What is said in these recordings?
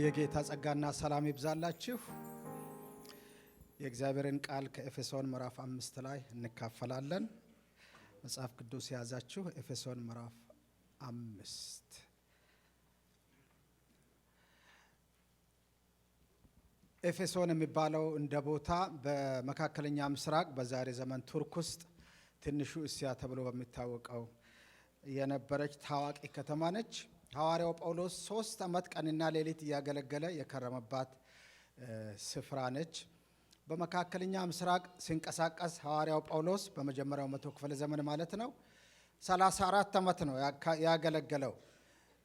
የጌታ ጸጋና ሰላም ይብዛላችሁ። የእግዚአብሔርን ቃል ከኤፌሶን ምዕራፍ 5 ላይ እንካፈላለን። መጽሐፍ ቅዱስ የያዛችሁ ኤፌሶን ምዕራፍ 5 ኤፌሶን የሚባለው እንደ ቦታ በመካከለኛ ምስራቅ በዛሬ ዘመን ቱርክ ውስጥ ትንሹ እስያ ተብሎ በሚታወቀው የነበረች ታዋቂ ከተማ ነች። ሐዋርያው ጳውሎስ 3 ዓመት ቀንና ሌሊት እያገለገለ የከረመባት ስፍራ ነች። በመካከለኛ ምስራቅ ሲንቀሳቀስ ሐዋርያው ጳውሎስ በመጀመሪያው መቶ ክፍለ ዘመን ማለት ነው 34 ዓመት ነው ያገለገለው።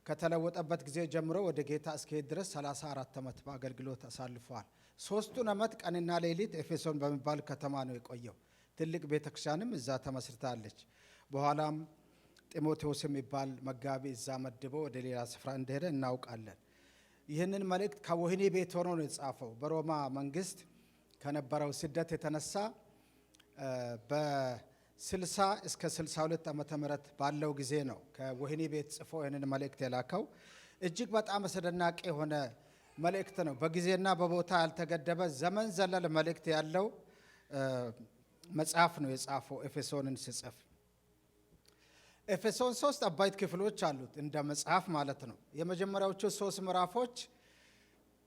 ከተለወጠበት ጊዜ ጀምሮ ወደ ጌታ እስኪሄድ ድረስ 34 ዓመት በአገልግሎት አሳልፏል። 3ቱን ዓመት ቀንና ሌሊት ኤፌሶን በሚባል ከተማ ነው የቆየው። ትልቅ ቤተክርስቲያንም እዛ ተመስርታለች። በኋላም ጢሞቴዎስ የሚባል መጋቢ እዛ መድቦ ወደ ሌላ ስፍራ እንደሄደ እናውቃለን። ይህንን መልእክት ከወህኒ ቤት ሆኖ ነው የጻፈው። በሮማ መንግስት ከነበረው ስደት የተነሳ በ60 እስከ 62 ዓመተ ምህረት ባለው ጊዜ ነው ከወህኒ ቤት ጽፎ ይህንን መልእክት የላከው። እጅግ በጣም አስደናቂ የሆነ መልእክት ነው። በጊዜና በቦታ ያልተገደበ ዘመን ዘለል መልእክት ያለው መጽሐፍ ነው የጻፈው ኤፌሶንን ሲጽፍ። ኤፌሶን 3 አባይት ክፍሎች አሉት እንደ መጽሐፍ ማለት ነው። የመጀመሪያዎቹ 3 ምዕራፎች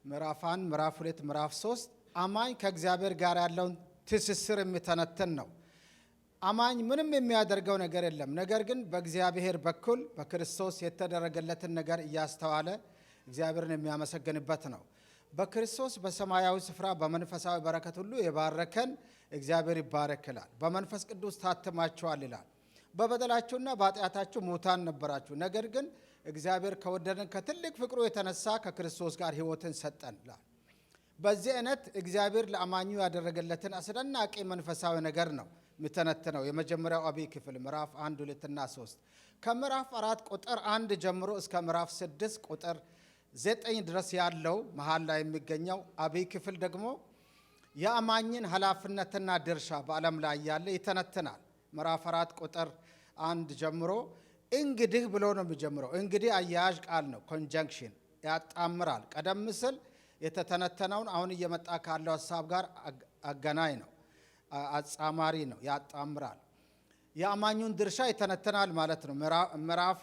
ምዕራፍ 1፣ ምዕራፍ 2፣ ምዕራፍ 3 አማኝ ከእግዚአብሔር ጋር ያለውን ትስስር የሚተነትን ነው። አማኝ ምንም የሚያደርገው ነገር የለም። ነገር ግን በእግዚአብሔር በኩል በክርስቶስ የተደረገለትን ነገር እያስተዋለ እግዚአብሔርን የሚያመሰግንበት ነው። በክርስቶስ በሰማያዊ ስፍራ በመንፈሳዊ በረከት ሁሉ የባረከን እግዚአብሔር ይባረክላል። በመንፈስ ቅዱስ ታትማችኋል ይላል። በበደላችሁና በኃጢአታችሁ ሙታን ነበራችሁ፣ ነገር ግን እግዚአብሔር ከወደደን ከትልቅ ፍቅሩ የተነሳ ከክርስቶስ ጋር ሕይወትን ሰጠን ይላል። በዚህ አይነት እግዚአብሔር ለአማኙ ያደረገለትን አስደናቂ መንፈሳዊ ነገር ነው የሚተነትነው። የመጀመሪያው አብይ ክፍል ምዕራፍ 1፣ 2 እና 3 ከምዕራፍ 4 ቁጥር 1 ጀምሮ እስከ ምዕራፍ 6 ቁጥር 9 ድረስ ያለው መሃል ላይ የሚገኘው አብይ ክፍል ደግሞ የአማኝን ኃላፊነትና ድርሻ በዓለም ላይ ያለ ይተነትናል። ምዕራፍ 4 ቁጥር 1 ጀምሮ እንግዲህ ብሎ ነው የሚጀምረው። እንግዲህ አያያዥ ቃል ነው፣ ኮንጃንክሽን ያጣምራል። ቀደም ሲል የተተነተነውን አሁን እየመጣ ካለው ሀሳብ ጋር አገናኝ ነው፣ አጻማሪ ነው፣ ያጣምራል። የአማኙን ድርሻ ይተነትናል ማለት ነው። ምዕራፍ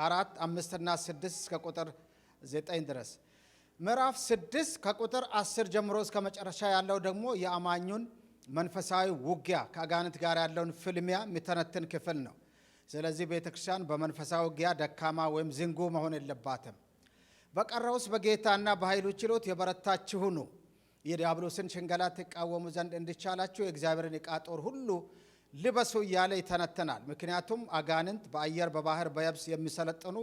4፣ 5 እና 6 እስከ ቁጥር 9 ድረስ። ምዕራፍ 6 ከቁጥር 10 ጀምሮ እስከ መጨረሻ ያለው ደግሞ የአማኙን መንፈሳዊ ውጊያ ከአጋንንት ጋር ያለውን ፍልሚያ የሚተነትን ክፍል ነው። ስለዚህ ቤተክርስቲያን በመንፈሳዊ ውጊያ ደካማ ወይም ዝንጉ መሆን የለባትም። በቀረውስ በጌታና በኃይሉ ችሎት የበረታችሁ ሁኑ፣ የዲያብሎስን ሽንገላ ትቃወሙ ዘንድ እንዲቻላችሁ የእግዚአብሔርን ዕቃ ጦር ሁሉ ልበሱ እያለ ይተነትናል። ምክንያቱም አጋንንት በአየር በባህር በየብስ የሚሰለጥኑ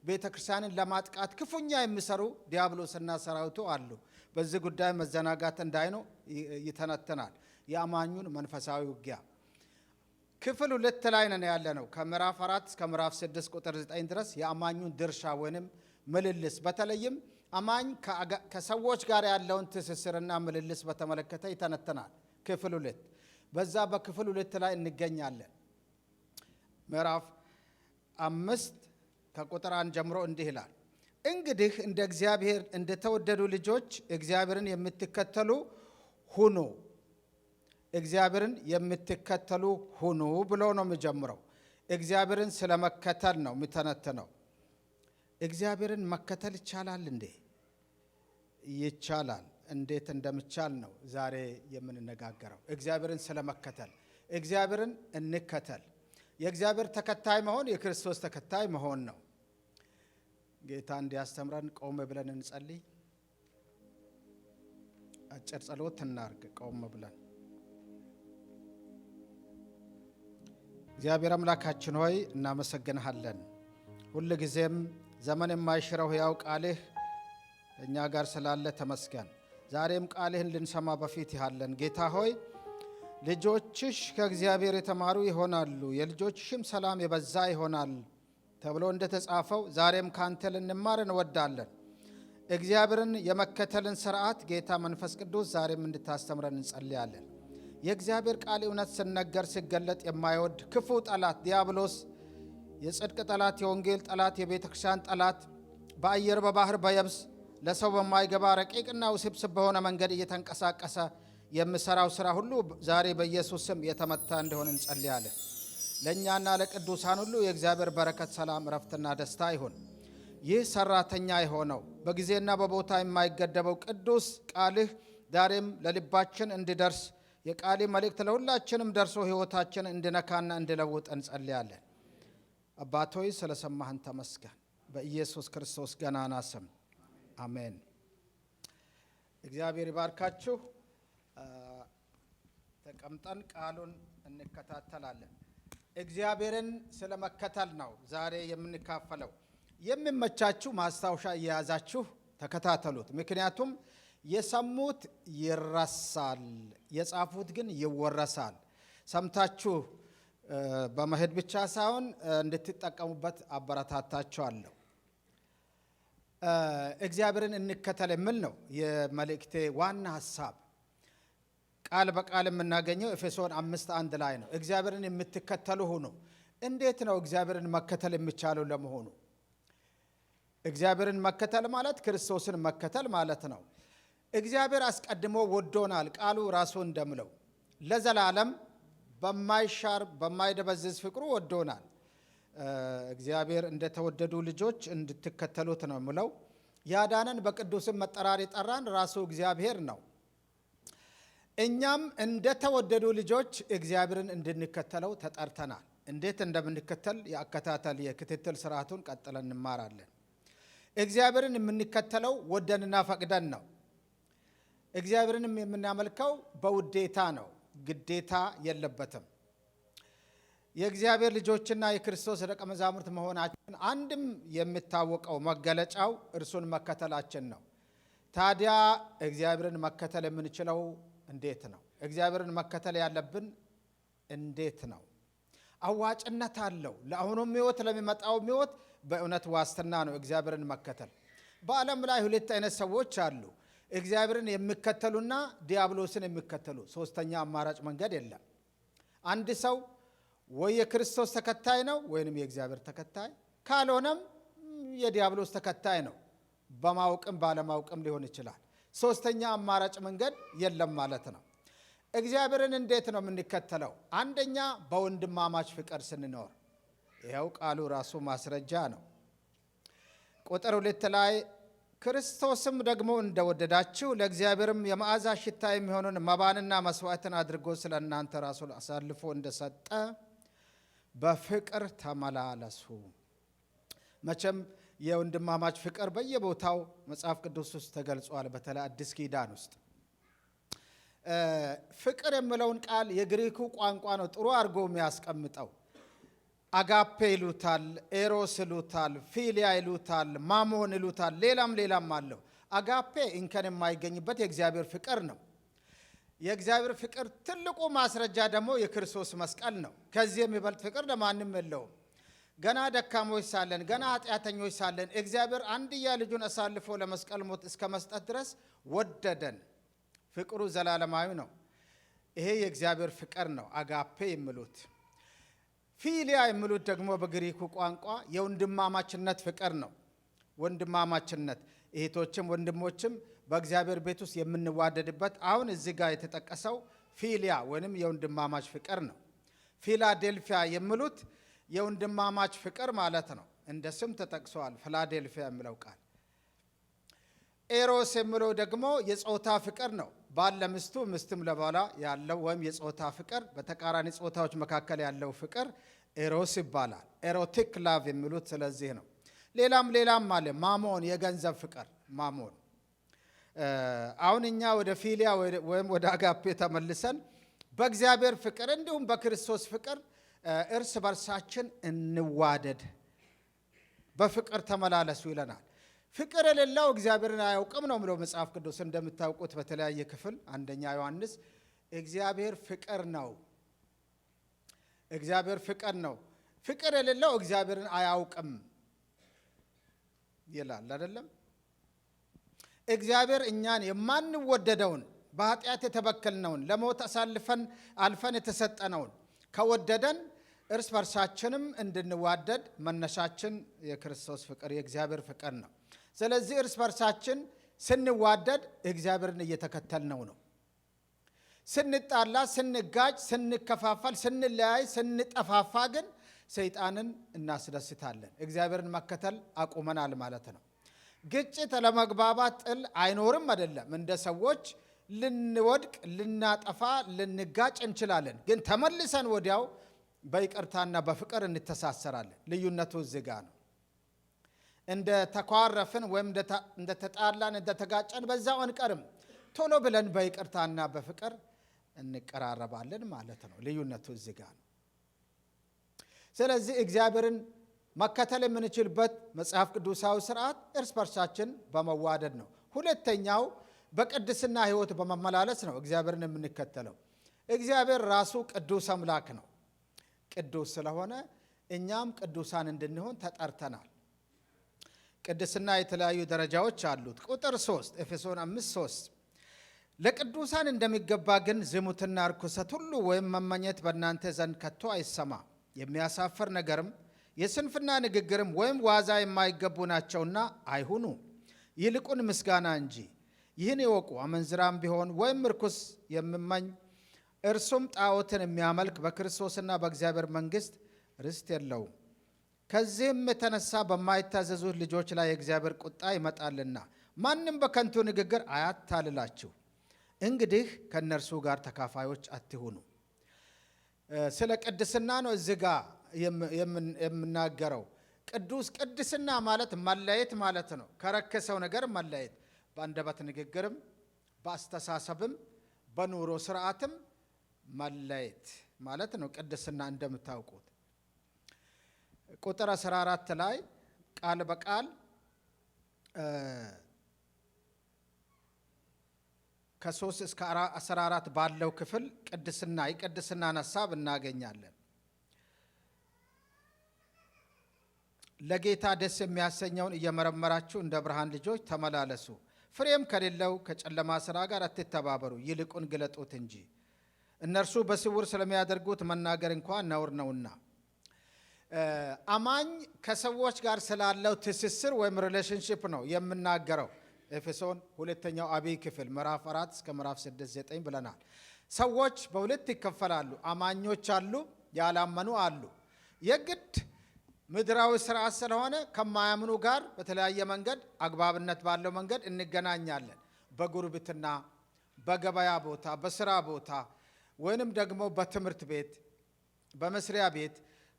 ቤተክርስቲያንን ለማጥቃት ክፉኛ የሚሰሩ ዲያብሎስና ሰራዊቱ አሉ። በዚህ ጉዳይ መዘናጋት እንዳይኖር ይተነትናል። የአማኙን መንፈሳዊ ውጊያ ክፍል 2 ላይ ነን ያለ ነው። ከምዕራፍ 4 እስከ ምዕራፍ 6 ቁጥር 9 ድረስ የአማኙን ድርሻ ወይንም ምልልስ፣ በተለይም አማኝ ከሰዎች ጋር ያለውን ትስስርና ምልልስ በተመለከተ ይተነትናል። ክፍል 2 በዛ በክፍል 2 ላይ እንገኛለን። ምዕራፍ 5 ከቁጥር 1 ጀምሮ እንዲህ ይላል። እንግዲህ እንደ እግዚአብሔር እንደተወደዱ ልጆች እግዚአብሔርን የምትከተሉ ሁኑ፣ እግዚአብሔርን የምትከተሉ ሁኑ ብሎ ነው የሚጀምረው። እግዚአብሔርን ስለመከተል ነው የሚተነትነው። እግዚአብሔርን መከተል ይቻላል እንዴ? ይቻላል። እንዴት እንደሚቻል ነው ዛሬ የምንነጋገረው። እግዚአብሔርን ስለመከተል፣ እግዚአብሔርን እንከተል። የእግዚአብሔር ተከታይ መሆን የክርስቶስ ተከታይ መሆን ነው። ጌታ እንዲያስተምረን ቆም ብለን እንጸልይ። አጭር ጸሎት እናርግ ቆም ብለን። እግዚአብሔር አምላካችን ሆይ እናመሰግንሃለን። ሁል ጊዜም ዘመን የማይሽረው ሕያው ቃልህ እኛ ጋር ስላለ ተመስገን። ዛሬም ቃልህን ልንሰማ በፊት ያለን ጌታ ሆይ ልጆችሽ ከእግዚአብሔር የተማሩ ይሆናሉ፣ የልጆችሽም ሰላም የበዛ ይሆናል ተብሎ እንደተጻፈው ዛሬም ካንተ ልንማር እንወዳለን። እግዚአብሔርን የመከተልን ሥርዓት ጌታ መንፈስ ቅዱስ ዛሬም እንድታስተምረን እንጸልያለን። የእግዚአብሔር ቃል እውነት ሲነገር ሲገለጥ የማይወድ ክፉ ጠላት ዲያብሎስ፣ የጽድቅ ጠላት፣ የወንጌል ጠላት፣ የቤተ ክርስቲያን ጠላት በአየር በባህር በየብስ ለሰው በማይገባ ረቂቅና ውስብስብ በሆነ መንገድ እየተንቀሳቀሰ የምሰራው ስራ ሁሉ ዛሬ በኢየሱስ ስም የተመታ እንደሆነ እንጸልያለን። ለእኛና ለቅዱሳን ሁሉ የእግዚአብሔር በረከት፣ ሰላም፣ ረፍትና ደስታ ይሁን። ይህ ሰራተኛ የሆነው በጊዜና በቦታ የማይገደበው ቅዱስ ቃልህ ዛሬም ለልባችን እንዲደርስ የቃል መልእክት ለሁላችንም ደርሶ ሕይወታችን እንዲነካና እንዲለውጥ እንጸልያለን። አባት ሆይ ስለሰማህን ተመስገን። በኢየሱስ ክርስቶስ ገናና ስም አሜን። እግዚአብሔር ይባርካችሁ። ተቀምጠን ቃሉን እንከታተላለን። እግዚአብሔርን ስለመከተል ነው ዛሬ የምንካፈለው። የሚመቻችሁ ማስታወሻ እየያዛችሁ ተከታተሉት። ምክንያቱም የሰሙት ይረሳል፣ የጻፉት ግን ይወረሳል። ሰምታችሁ በመሄድ ብቻ ሳይሆን እንድትጠቀሙበት አበረታታችኋለሁ። እግዚአብሔርን እንከተል የሚል ነው የመልእክቴ ዋና ሐሳብ። ቃል በቃል የምናገኘው ኤፌሶን 5:1 ላይ ነው። እግዚአብሔርን የምትከተሉ ሁኑ። እንዴት ነው እግዚአብሔርን መከተል የሚቻለው? ለመሆኑ እግዚአብሔርን መከተል ማለት ክርስቶስን መከተል ማለት ነው። እግዚአብሔር አስቀድሞ ወዶናል። ቃሉ ራሱ እንደምለው ለዘላለም በማይሻር በማይደበዝዝ ፍቅሩ ወዶናል። እግዚአብሔር እንደተወደዱ ልጆች እንድትከተሉት ነው የምለው። ያዳነን በቅዱስም መጠራር የጠራን ራሱ እግዚአብሔር ነው። እኛም እንደተወደዱ ልጆች እግዚአብሔርን እንድንከተለው ተጠርተናል። እንዴት እንደምንከተል የአከታተል የክትትል ስርዓቱን ቀጥለን እንማራለን። እግዚአብሔርን የምንከተለው ወደንና ፈቅደን ነው። እግዚአብሔርንም የምናመልከው በውዴታ ነው። ግዴታ የለበትም። የእግዚአብሔር ልጆችና የክርስቶስ ደቀ መዛሙርት መሆናችን አንድም የሚታወቀው መገለጫው እርሱን መከተላችን ነው። ታዲያ እግዚአብሔርን መከተል የምንችለው እንዴት ነው? እግዚአብሔርን መከተል ያለብን እንዴት ነው? አዋጭነት አለው። ለአሁኑም ሕይወት ለሚመጣውም ሕይወት በእውነት ዋስትና ነው እግዚአብሔርን መከተል። በዓለም ላይ ሁለት አይነት ሰዎች አሉ። እግዚአብሔርን የሚከተሉና ዲያብሎስን የሚከተሉ። ሶስተኛ አማራጭ መንገድ የለም። አንድ ሰው ወይ የክርስቶስ ተከታይ ነው ወይንም የእግዚአብሔር ተከታይ፣ ካልሆነም የዲያብሎስ ተከታይ ነው። በማወቅም ባለማወቅም ሊሆን ይችላል። ሶስተኛ አማራጭ መንገድ የለም ማለት ነው። እግዚአብሔርን እንዴት ነው የምንከተለው? አንደኛ በወንድማማች ፍቅር ስንኖር። ይኸው ቃሉ ራሱ ማስረጃ ነው። ቁጥር 2 ላይ ክርስቶስም ደግሞ እንደወደዳችሁ ለእግዚአብሔርም የመዓዛ ሽታ የሚሆኑን መባንና መስዋዕትን አድርጎ ስለ እናንተ ራሱን አሳልፎ እንደሰጠ በፍቅር ተመላለሱ። መቼም የወንድማማች ፍቅር በየቦታው መጽሐፍ ቅዱስ ውስጥ ተገልጿል። በተለይ አዲስ ኪዳን ውስጥ ፍቅር የሚለውን ቃል የግሪኩ ቋንቋ ነው ጥሩ አድርጎ የሚያስቀምጠው። አጋፔ ይሉታል፣ ኤሮስ ይሉታል፣ ፊሊያ ይሉታል፣ ማሞን ይሉታል፣ ሌላም አለው። አጋፔ እንከን የማይገኝበት የእግዚአብሔር ፍቅር ነው። የእግዚአብሔር ፍቅር ትልቁ ማስረጃ ደግሞ የክርስቶስ መስቀል ነው። ከዚህ የሚበልጥ ፍቅር ለማንም የለውም። ገና ደካሞች ሳለን፣ ገና ኃጢአተኞች ሳለን እግዚአብሔር አንድያ ልጁን አሳልፎ ለመስቀል ሞት እስከ መስጠት ድረስ ወደደን። ፍቅሩ ዘላለማዊ ነው። ይሄ የእግዚአብሔር ፍቅር ነው አጋፔ የሚሉት። ፊሊያ የሚሉት ደግሞ በግሪኩ ቋንቋ የወንድማማችነት ፍቅር ነው። ወንድማማችነት እህቶችም ወንድሞችም በእግዚአብሔር ቤት ውስጥ የምንዋደድበት አሁን እዚህ ጋር የተጠቀሰው ፊሊያ ወይንም የወንድማማች ፍቅር ነው። ፊላዴልፊያ የሚሉት የወንድማማች ፍቅር ማለት ነው። እንደ ስም ተጠቅሰዋል ፊላዴልፊያ የሚለው ቃል። ኤሮስ የሚለው ደግሞ የጾታ ፍቅር ነው። ባል ለሚስቱ ሚስትም ለባሏ ያለው ወይም የጾታ ፍቅር፣ በተቃራኒ ጾታዎች መካከል ያለው ፍቅር ኤሮስ ይባላል። ኤሮቲክ ላቭ የሚሉት ስለዚህ ነው። ሌላም አለ። ማሞን የገንዘብ ፍቅር ማሞን። አሁን እኛ ወደ ፊሊያ ወይም ወደ አጋፔ ተመልሰን በእግዚአብሔር ፍቅር እንዲሁም በክርስቶስ ፍቅር እርስ በርሳችን እንዋደድ፣ በፍቅር ተመላለሱ ይለናል። ፍቅር የሌለው እግዚአብሔርን አያውቅም ነው የሚለው መጽሐፍ ቅዱስ። እንደምታውቁት በተለያየ ክፍል አንደኛ ዮሐንስ እግዚአብሔር ፍቅር ነው፣ እግዚአብሔር ፍቅር ነው፣ ፍቅር የሌለው እግዚአብሔርን አያውቅም ይላል አይደለም። እግዚአብሔር እኛን የማንወደደውን በኃጢአት የተበከልነውን ለሞት አልፈን የተሰጠነውን ከወደደን እርስ በርሳችንም እንድንዋደድ መነሻችን የክርስቶስ ፍቅር የእግዚአብሔር ፍቅር ነው። ስለዚህ እርስ በርሳችን ስንዋደድ እግዚአብሔርን እየተከተልነው ነው። ስንጣላ፣ ስንጋጭ፣ ስንከፋፈል፣ ስንለያይ፣ ስንጠፋፋ ግን ሰይጣንን እናስደስታለን። እግዚአብሔርን መከተል አቁመናል ማለት ነው። ግጭት፣ ለመግባባት፣ ጥል አይኖርም አይደለም። እንደ ሰዎች ልንወድቅ፣ ልናጠፋ፣ ልንጋጭ እንችላለን። ግን ተመልሰን ወዲያው በይቅርታና በፍቅር እንተሳሰራለን። ልዩነቱ እዚህ ጋር ነው። እንደ ተኳረፍን ወይም እንደ ተጣላን፣ እንደ ተጋጨን በዛው አንቀርም። ቶሎ ብለን በይቅርታና በፍቅር እንቀራረባለን ማለት ነው። ልዩነቱ እዚህ ጋር ነው። ስለዚህ እግዚአብሔርን መከተል የምንችልበት መጽሐፍ ቅዱሳዊ ስርዓት እርስ በርሳችን በመዋደድ ነው። ሁለተኛው በቅድስና ሕይወት በመመላለስ ነው እግዚአብሔርን የምንከተለው። እግዚአብሔር ራሱ ቅዱስ አምላክ ነው። ቅዱስ ስለሆነ እኛም ቅዱሳን እንድንሆን ተጠርተናል። ቅድስና የተለያዩ ደረጃዎች አሉት። ቁጥር 3 ኤፌሶን 5:3 ለቅዱሳን እንደሚገባ ግን ዝሙትና ርኩሰት ሁሉ ወይም መመኘት በእናንተ ዘንድ ከቶ አይሰማ። የሚያሳፍር ነገርም የስንፍና ንግግርም ወይም ዋዛ የማይገቡ ናቸውና አይሁኑ፣ ይልቁን ምስጋና እንጂ። ይህን ይወቁ፣ አመንዝራም ቢሆን ወይም ርኩስ የሚመኝ እርሱም ጣዖትን የሚያመልክ በክርስቶስና በእግዚአብሔር መንግሥት ርስት የለውም። ከዚህም የተነሳ በማይታዘዙት ልጆች ላይ የእግዚአብሔር ቁጣ ይመጣልና። ማንም በከንቱ ንግግር አያታልላችሁ፣ እንግዲህ ከእነርሱ ጋር ተካፋዮች አትሁኑ። ስለ ቅድስና ነው እዚህ ጋር የምናገረው። ቅድስና ማለት መለየት ማለት ነው። ከረከሰው ነገር መለየት፣ በአንደበት ንግግርም፣ በአስተሳሰብም፣ በኑሮ ስርዓትም መለየት ማለት ነው ቅድስና። እንደምታውቁት ቁጥር 14 ላይ ቃል በቃል ከ3 እስከ 14 ባለው ክፍል የቅድስናን ሐሳብ እናገኛለን። ለጌታ ደስ የሚያሰኘውን እየመረመራችሁ እንደ ብርሃን ልጆች ተመላለሱ፣ ፍሬም ከሌለው ከጨለማ ሥራ ጋር አትተባበሩ፣ ይልቁን ግለጡት እንጂ። እነርሱ በስውር ስለሚያደርጉት መናገር እንኳን ነውር ነውና። አማኝ ከሰዎች ጋር ስላለው ትስስር ወይም ሪሌሽንሺፕ ነው የምናገረው። ኤፌሶን ሁለተኛው አብይ ክፍል ምዕራፍ 4 እስከ ምዕራፍ 6-9 ብለናል። ሰዎች በሁለት ይከፈላሉ። አማኞች አሉ፣ ያላመኑ አሉ። የግድ ምድራዊ ስርዓት ስለሆነ ከማያምኑ ጋር በተለያየ መንገድ አግባብነት ባለው መንገድ እንገናኛለን። በጉርብትና፣ በገበያ ቦታ፣ በስራ ቦታ ወይንም ደግሞ በትምህርት ቤት፣ በመስሪያ ቤት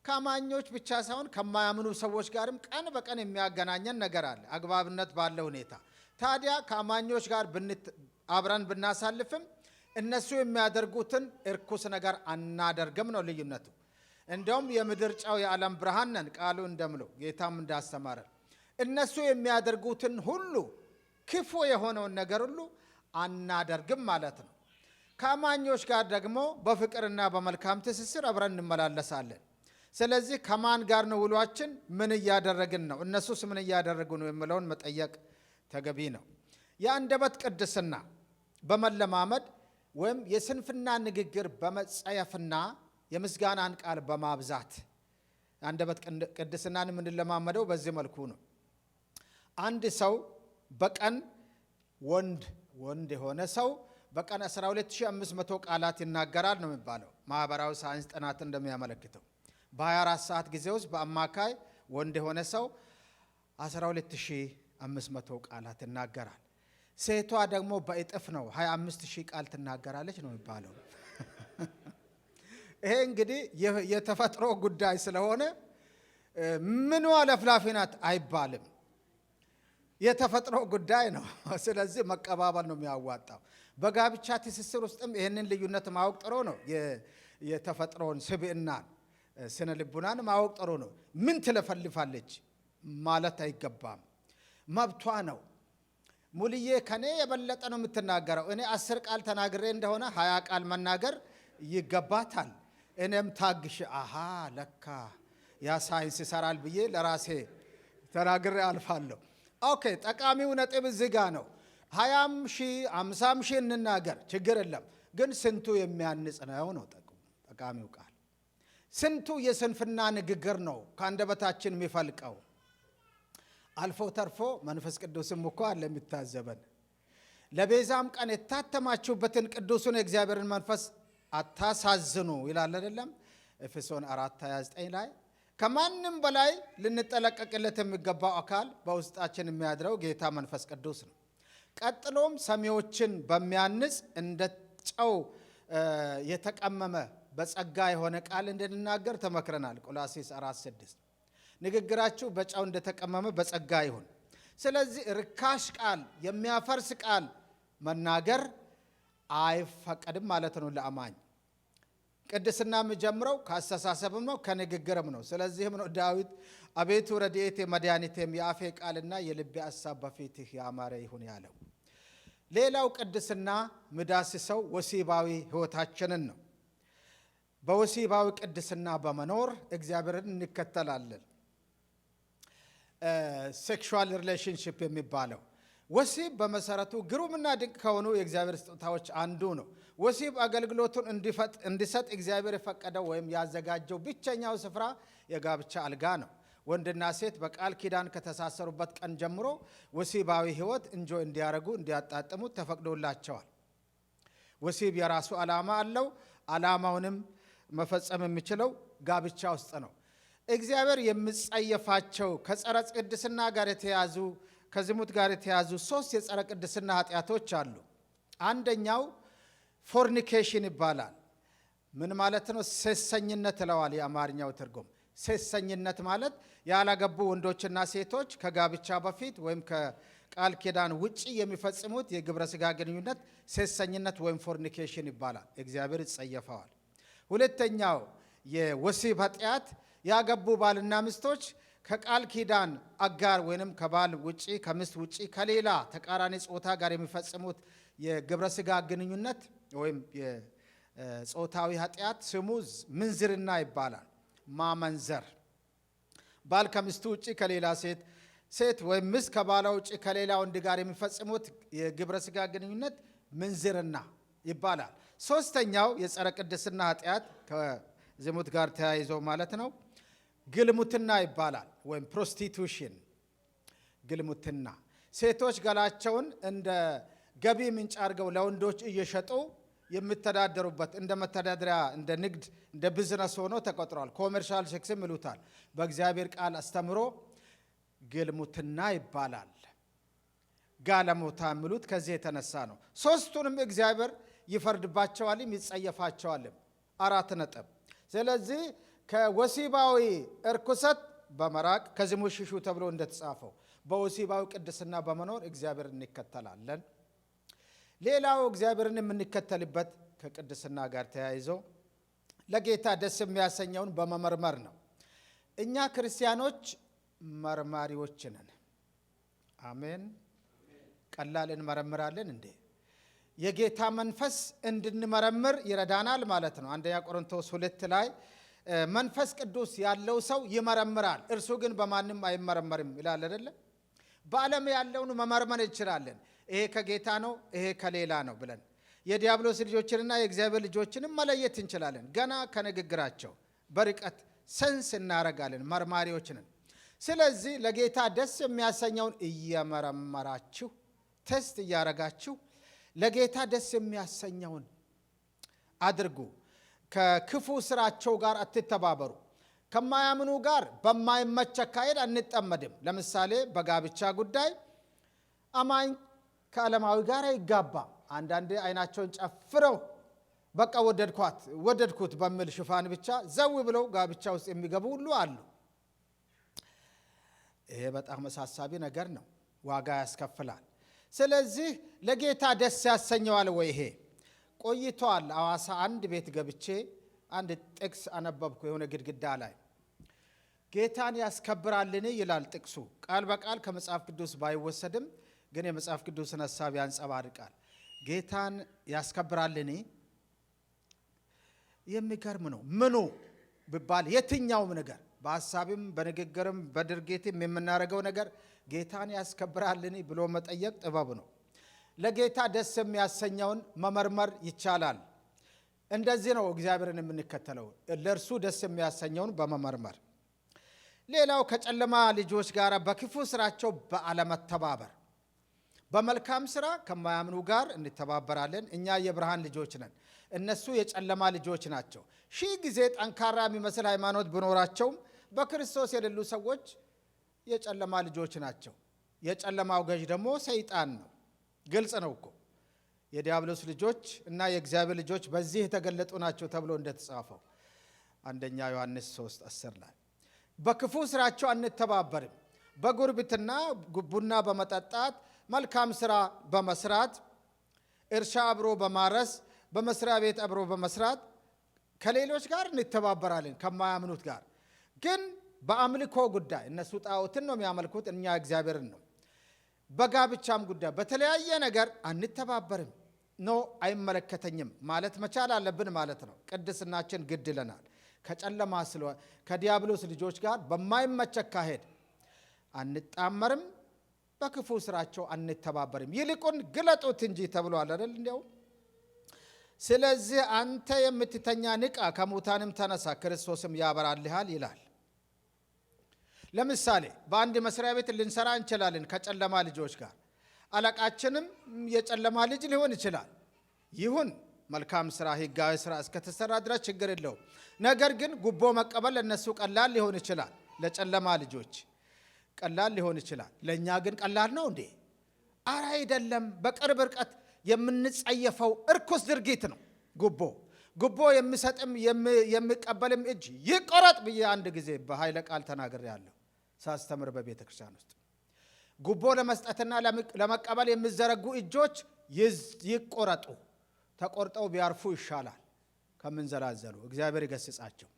ከአማኞች ብቻ ሳይሆን ከማያምኑ ሰዎች ጋርም ቀን በቀን የሚያገናኘን ነገር አለ፣ አግባብነት ባለው ሁኔታ። ታዲያ ከአማኞች ጋር አብረን ብናሳልፍም እነሱ የሚያደርጉትን እርኩስ ነገር አናደርግም ነው ልዩነቱ። እንደውም የምድር ጨው የዓለም ብርሃን ነን ቃሉ እንደምለው ጌታም እንዳስተማረን። እነሱ የሚያደርጉትን ሁሉ ክፉ የሆነውን ነገር ሁሉ አናደርግም ማለት ነው። ከአማኞች ጋር ደግሞ በፍቅርና በመልካም ትስስር አብረን እንመላለሳለን። ስለዚህ ከማን ጋር ነው ውሏችን? ምን እያደረግን ነው? እነሱስ ምን እያደረጉ ነው የሚለውን መጠየቅ ተገቢ ነው። የአንደበት ቅድስና በመለማመድ ወይም የስንፍና ንግግር በመጸየፍና የምስጋናን ቃል በማብዛት አንደበት ቅድስናን የምንለማመደው በዚህ መልኩ ነው። አንድ ሰው በቀን ወንድ የሆነ ሰው በቀን 12500 ቃላት ይናገራል ነው የሚባለው ማህበራዊ ሳይንስ ጥናት እንደሚያመለክተው። በ24 ሰዓት ጊዜ ውስጥ በአማካይ ወንድ የሆነ ሰው 12500 ቃላት ይናገራል። ሴቷ ደግሞ በእጥፍ ነው 25000 ቃል ትናገራለች ነው የሚባለው። ይሄ እንግዲህ የተፈጥሮ ጉዳይ ስለሆነ ምኗ ለፍላፊ ናት አይባልም። የተፈጥሮ ጉዳይ ነው። ስለዚህ መቀባበል ነው የሚያዋጣው። በጋብቻ ትስስር ውስጥም ይህንን ልዩነት ማወቅ ጥሩ ነው። የተፈጥሮን ስብዕናን፣ ስነ ልቡናን ማወቅ ጥሩ ነው። ምን ትለፈልፋለች ማለት አይገባም። መብቷ ነው። ሙልዬ ከኔ የበለጠ ነው የምትናገረው። እኔ 10 ቃል ተናግሬ እንደሆነ 20 ቃል መናገር ይገባታል። እኔም ታግሽ ለካ ያ ሳይንስ ይሰራል ብዬ ለራሴ ተናግሬ አልፋለሁ። ኦኬ፣ ጠቃሚው ነጥብ እዚህ ጋ ነው። 20 ሺህ 50 ሺህ እንናገር ችግር የለም። ግን ስንቱ የሚያንጽ ነው ጠቃሚው ቃል። ስንቱ የስንፍና ንግግር ነው ከአንደበታችን የሚፈልቀው። አልፎ ተርፎ መንፈስ ቅዱስም እኮ አለ የሚታዘበን። ለቤዛም ቀን የታተማችሁበትን ቅዱሱን የእግዚአብሔርን መንፈስ አታሳዝኑ ይላል አይደለም? ኤፌሶን 4:29 ላይ ከማንም በላይ ልንጠለቀቅለት የሚገባው አካል በውስጣችን የሚያድረው ጌታ መንፈስ ቅዱስ ነው። ቀጥሎም ሰሚዎችን በሚያንጽ እንደ ጨው የተቀመመ በጸጋ የሆነ ቃል እንድንናገር ተመክረናል። ቆላስይስ 4:6 ንግግራችሁ በጨው እንደተቀመመ በጸጋ ይሁን። ስለዚህ ርካሽ ቃል፣ የሚያፈርስ ቃል መናገር አይፈቀድም ማለት ነው ለአማኝ። ቅድስና የሚጀምረው ከአስተሳሰብም ነው ከንግግርም ነው። ስለዚህም ነው ዳዊት አቤቱ ረድኤቴ መድኃኒቴም የአፌ ቃልና የልቤ ሐሳብ በፊትህ ያማረ ይሁን ያለው። ሌላው ቅድስና ምዳስሰው ወሲባዊ ሕይወታችንን ነው። በወሲባዊ ቅድስና በመኖር እግዚአብሔርን እንከተላለን። ሴክሹዋል ሪሌሽንሽፕ የሚባለው ወሲብ በመሰረቱ ግሩምና ድንቅ ከሆኑ የእግዚአብሔር ስጦታዎች አንዱ ነው። ወሲብ አገልግሎቱን እንዲሰጥ እግዚአብሔር የፈቀደው ወይም ያዘጋጀው ብቸኛው ስፍራ የጋብቻ አልጋ ነው። ወንድና ሴት በቃል ኪዳን ከተሳሰሩበት ቀን ጀምሮ ወሲባዊ ሕይወት እንዲያረጉ እንዲያጣጥሙ ተፈቅዶላቸዋል። ወሲብ የራሱ ዓላማ አለው። ዓላማውንም መፈጸም የሚችለው ጋብቻ ውስጥ ነው። እግዚአብሔር የሚጸየፋቸው ከጸረ ቅድስና ጋር የተያዙ ከዝሙት ጋር የተያዙ 3 የጸረ ቅድስና ኃጢአቶች አሉ። አንደኛው ፎርኒኬሽን ይባላል። ምን ማለት ነው? ሴሰኝነት እለዋል የአማርኛው ትርጉም። ሴሰኝነት ማለት ያላገቡ ወንዶችና ሴቶች ከጋብቻ በፊት ወይም ከቃል ኪዳን ውጪ የሚፈጽሙት የግብረ ሥጋ ግንኙነት ሴሰኝነት ወይም ፎርኒኬሽን ይባላል። እግዚአብሔር ይጸየፈዋል። ሁለተኛው የወሲብ ኃጢአት ያገቡ ባልና ሚስቶች ከቃል ኪዳን አጋር ወይንም ከባል ውጪ ከሚስት ውጪ ከሌላ ተቃራኒ ጾታ ጋር የሚፈጽሙት የግብረ ሥጋ ግንኙነት ወይም የጾታዊ ኃጢአት ስሙ ምንዝርና ይባላል። ማመንዘር ባል ከሚስቱ ውጪ ከሌላ ሴት ወይም ሚስት ከባሏ ውጪ ከሌላ ወንድ ጋር የሚፈጽሙት የግብረ ሥጋ ግንኙነት ምንዝርና ይባላል። ሶስተኛው የጸረ ቅድስና ኃጢአት ከዝሙት ጋር ተያይዞ ማለት ነው ግልሙትና ይባላል ወይም ፕሮስቲቱሽን። ግልሙትና ሴቶች ገላቸውን እንደ ገቢ ምንጭ አድርገው ለወንዶች እየሸጡ የሚተዳደሩበት እንደ መተዳደሪያ እንደ ንግድ እንደ ቢዝነስ ሆኖ ተቆጥሯል። ኮሜርሻል ሴክስም ይሉታል። በእግዚአብሔር ቃል አስተምሮ ግልሙትና ይባላል። ጋለሞታ የሚሉት ከዚህ የተነሳ ነው። ሶስቱንም እግዚአብሔር ይፈርድባቸዋልም ይጸየፋቸዋልም። 4 ነጥብ። ስለዚህ ከወሲባዊ እርኩሰት በመራቅ ከዝሙት ሽሹ ተብሎ እንደተጻፈው በወሲባዊ ቅድስና በመኖር እግዚአብሔር እንከተላለን። ሌላው እግዚአብሔርን የምንከተልበት ከቅድስና ጋር ተያይዞ ለጌታ ደስ የሚያሰኘውን በመመርመር ነው። እኛ ክርስቲያኖች መርማሪዎች ነን። አሜን። ቀላል እንመረምራለን እንዴ? የጌታ መንፈስ እንድንመረምር ይረዳናል ማለት ነው። 1 ቆሮንቶስ 2 ላይ መንፈስ ቅዱስ ያለው ሰው ይመረምራል፣ እርሱ ግን በማንም አይመረመርም ይላል አይደለ? በዓለም ያለውን መመርመር እንችላለን። ይሄ ከጌታ ነው፣ ይሄ ከሌላ ነው ብለን የዲያብሎስ ልጆችንና የእግዚአብሔር ልጆችንም መለየት እንችላለን። ገና ከንግግራቸው በርቀት ሰንስ እናረጋለን። መርማሪዎች ነን። ስለዚህ ለጌታ ደስ የሚያሰኘውን እየመረመራችሁ ቴስት እያረጋችሁ ለጌታ ደስ የሚያሰኘውን አድርጉ። ከክፉ ስራቸው ጋር አትተባበሩ። ከማያምኑ ጋር በማይመች አካሄድ አንጠመድም። ለምሳሌ በጋብቻ ጉዳይ አማኝ ከዓለማዊ ጋር አይጋባም። አንዳንዴ አይናቸውን ጨፍረው በቃ ወደድኩት በሚል ሽፋን ብቻ ዘው ብለው ጋብቻ ውስጥ የሚገቡ ሁሉ አሉ። ይሄ በጣም አሳሳቢ ነገር ነው፣ ዋጋ ያስከፍላል። ስለዚህ ለጌታ ደስ ያሰኘዋል ወይ? ይሄ ቆይቷል። ሐዋሳ አንድ ቤት ገብቼ አንድ ጥቅስ አነበብኩ። የሆነ ግድግዳ ላይ ጌታን ያስከብራልን ይላል ጥቅሱ። ቃል በቃል ከመጽሐፍ ቅዱስ ባይወሰድም ግን የመጽሐፍ ቅዱስን ሐሳብ ያንጸባርቃል። ጌታን ያስከብራልን? የሚገርም ነው። ምኑ ቢባል የትኛውም ነገር በሐሳብም በንግግርም በድርጊትም የምናደርገው ነገር ጌታን ያስከብራልን ብሎ መጠየቅ ጥበብ ነው። ለጌታ ደስ የሚያሰኘውን መመርመር ይቻላል። እንደዚህ ነው እግዚአብሔርን የምንከተለው፣ ለእርሱ ደስ የሚያሰኘውን በመመርመር። ሌላው ከጨለማ ልጆች ጋር በክፉ ስራቸው በአለመተባበር። በመልካም ስራ ከማያምኑ ጋር እንተባበራለን። እኛ የብርሃን ልጆች ነን፣ እነሱ የጨለማ ልጆች ናቸው። ሺህ ጊዜ ጠንካራ የሚመስል ሃይማኖት ቢኖራቸውም በክርስቶስ የሌሉ ሰዎች የጨለማ ልጆች ናቸው። የጨለማው ገዥ ደግሞ ሰይጣን ነው። ግልጽ ነው እኮ የዲያብሎስ ልጆች እና የእግዚአብሔር ልጆች በዚህ የተገለጡ ናቸው ተብሎ እንደተጻፈው አንደኛ ዮሐንስ 3:10 ላይ በክፉ ስራቸው አንተባበርም። በጉርብትና ቡና በመጠጣት መልካም ስራ በመስራት እርሻ አብሮ በማረስ በመስሪያ ቤት አብሮ በመስራት ከሌሎች ጋር እንተባበራለን፣ ከማያምኑት ጋር። ግን በአምልኮ ጉዳይ እነሱ ጣዖትን ነው የሚያመልኩት፣ እኛ እግዚአብሔርን ነው። በጋብቻም ጉዳይ በተለያየ ነገር አንተባበርም። ኖ አይመለከተኝም ማለት መቻል አለብን ማለት ነው። ቅድስናችን ግድ ይለናል። ከጨለማ ስለሆነ ከዲያብሎስ ልጆች ጋር በማይመች አካሄድ አንጣመርም፣ በክፉ ስራቸው አንተባበርም። ይልቁን ግለጡት እንጂ ተብሏል አይደል? እንዲያው ስለዚህ አንተ የምትተኛ ንቃ፣ ከሙታንም ተነሳ፣ ክርስቶስም ያበራልሃል ይላል። ለምሳሌ በአንድ መስሪያ ቤት ልንሰራ እንችላለን ከጨለማ ልጆች ጋር። አለቃችንም የጨለማ ልጅ ሊሆን ይችላል። ይሁን መልካም ስራ፣ ህጋዊ ስራ እስከተሰራ ድረስ ችግር የለውም። ነገር ግን ጉቦ መቀበል ለነሱ ቀላል ሊሆን ይችላል፣ ለጨለማ ልጆች ቀላል ሊሆን ይችላል። ለእኛ ግን ቀላል ነው እንዴ? አረ አይደለም። በቅርብ ርቀት የምንጸየፈው እርኩስ ድርጊት ነው ጉቦ የሚሰጥም የሚቀበልም እጅ ይቆረጥ ብዬ አንድ ጊዜ በኃይለ ቃል ተናግሬያለሁ ሳስተምር በቤተ ክርስቲያን ውስጥ። ጉቦ ለመስጠትና ለመቀበል የሚዘረጉ እጆች ይቆረጡ፣ ተቆርጠው ቢያርፉ ይሻላል ከምንዘላዘሉ። እግዚአብሔር ይገስጻቸው።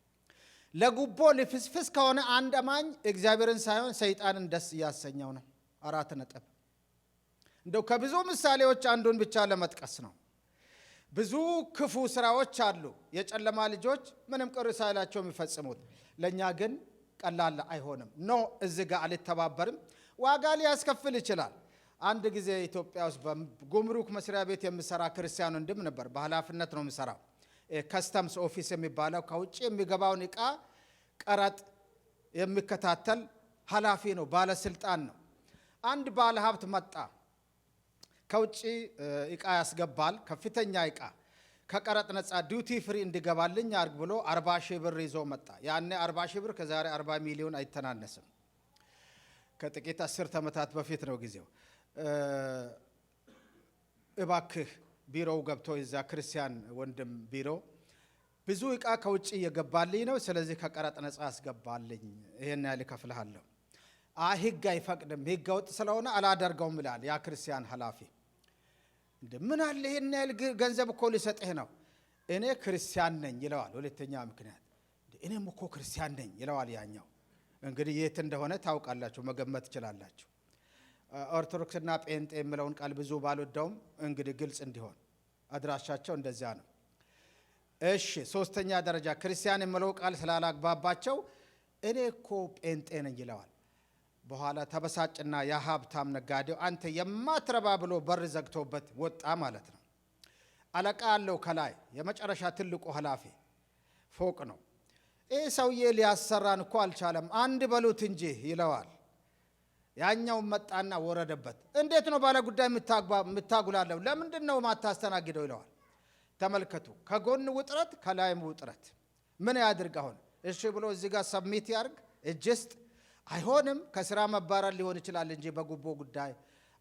ለጉቦ ልፍስፍስ ከሆነ አንድ አማኝ እግዚአብሔርን ሳይሆን ሰይጣንን ደስ እያሰኘው ነው። 4 ነጥብ። እንደው ከብዙ ምሳሌዎች አንዱን ብቻ ለመጥቀስ ነው። ብዙ ክፉ ስራዎች አሉ የጨለማ ልጆች ምንም ቅር ሳይላቸው የሚፈጽሙት። ለእኛ ግን ቀላል አይሆንም። ኖ እዚህ ጋር አልተባበርም። ዋጋ ሊያስከፍል ይችላል። አንድ ጊዜ ኢትዮጵያ ውስጥ በጉምሩክ መስሪያ ቤት የሚሰራ ክርስቲያን ወንድም ነበር። በኃላፊነት ነው የሚሰራው። ከስተምስ ኦፊስ የሚባለው ከውጭ የሚገባውን ዕቃ ቀረጥ የሚከታተል ኃላፊ ነው፣ ባለስልጣን ነው። አንድ ባለ ሀብት መጣ። ከውጭ ዕቃ ያስገባል፣ ከፍተኛ ዕቃ ከቀረጥ ነፃ ዲዩቲ ፍሪ እንዲገባልኝ አርግ ብሎ 40 ሺህ ብር ይዞ መጣ። ያኔ 40 ሺህ ብር ከዛሬ 40 ሚሊዮን አይተናነስም። ከጥቂት 10 ዓመታት በፊት ነው ጊዜው። እባክህ ቢሮው ገብቶ የዛ ክርስቲያን ወንድም ቢሮ ብዙ ዕቃ ከውጭ እየገባልኝ ነው፣ ስለዚህ ከቀረጥ ነፃ አስገባልኝ፣ ይሄን ያህል እከፍልሃለሁ። ህግ አይፈቅድም፣ ህገ ወጥ ስለሆነ አላደርገውም ይላል ያ ክርስቲያን ኃላፊ። ምን አለ ይሄን ያህል ገንዘብ እኮ ሊሰጥህ ነው። እኔ ክርስቲያን ነኝ ይለዋል። ሁለተኛ ምክንያት እኔም እኮ ክርስቲያን ነኝ ይለዋል ያኛው። እንግዲህ የት እንደሆነ ታውቃላችሁ፣ መገመት ትችላላችሁ። ኦርቶዶክስና ጴንጤ የሚለውን ቃል ብዙ ባልወደውም እንግዲህ ግልጽ እንዲሆን አድራሻቸው እንደዚያ ነው። እሺ፣ 3ኛ ደረጃ ክርስቲያን የሚለው ቃል ስላላግባባቸው እኔ እኮ ጴንጤ ነኝ ይለዋል። በኋላ ተበሳጭና የሀብታም ነጋዴው አንተ የማትረባ ብሎ በር ዘግቶበት ወጣ ማለት ነው። አለቃ አለው ከላይ፣ የመጨረሻ ትልቁ ኃላፊ ፎቅ ነው። ይህ ሰውዬ ሊያሰራን እኮ አልቻለም፣ አንድ በሉት እንጂ ይለዋል። ያኛው መጣና ወረደበት። እንዴት ነው ባለ ጉዳይ የምታጉላለው? ለምንድን ነው ማታስተናግደው? ይለዋል። ተመልከቱ፣ ከጎን ውጥረት ከላይም ውጥረት። ምን ያድርግ አሁን? እሺ ብሎ እዚህ ጋር ሰብሚት ያርግ እጅስጥ አይሆንም። ከስራ መባረር ሊሆን ይችላል እንጂ በጉቦ ጉዳይ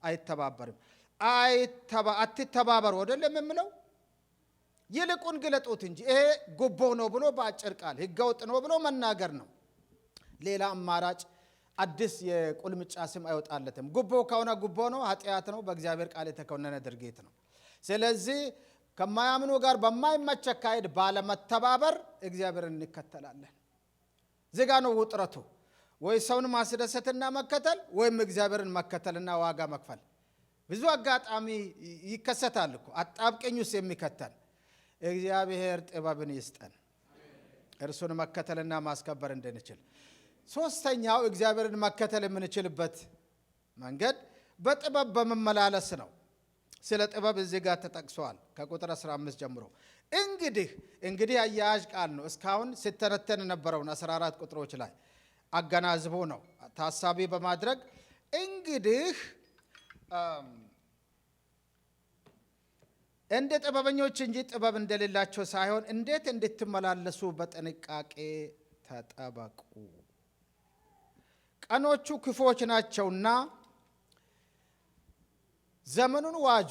አይተባበርም። አትተባበሩ አይደለም የምለው፣ ይልቁን ግለጡት እንጂ። ይሄ ጉቦ ነው ብሎ በአጭር ቃል ህገወጥ ነው ብሎ መናገር ነው። ሌላ አማራጭ አዲስ የቁልምጫ ስም አይወጣለትም። ጉቦ ከሆነ ጉቦ ነው፣ ኃጢአት ነው፣ በእግዚአብሔር ቃል የተኮነነ ድርጊት ነው። ስለዚህ ከማያምኑ ጋር በማይመች አካሄድ ባለመተባበር እግዚአብሔርን እንከተላለን። ዝጋ ነው ውጥረቱ። ወይ ሰውን ማስደሰትና መከተል ወይም እግዚአብሔርን መከተልና ዋጋ መክፈል። ብዙ አጋጣሚ ይከሰታል እኮ አጣብቀኝ ውስጥ የሚከተል። እግዚአብሔር ጥበብን ይስጠን እርሱን መከተልና ማስከበር እንድንችል። 3ኛው እግዚአብሔርን መከተል የምንችልበት መንገድ በጥበብ በመመላለስ ነው። ስለ ጥበብ እዚህ ጋር ተጠቅሷል ከቁጥር 15 ጀምሮ። እንግዲህ አያያዥ ቃል ነው። እስካሁን ሲተነተን የነበረውን 14 ቁጥሮች ላይ አገናዝቦ ነው ታሳቢ በማድረግ እንግዲህ እንደ ጥበበኞች እንጂ ጥበብ እንደሌላቸው ሳይሆን እንዴት እንድትመላለሱ በጥንቃቄ ተጠበቁ። ቀኖቹ ክፉዎች ናቸውና ዘመኑን ዋጁ።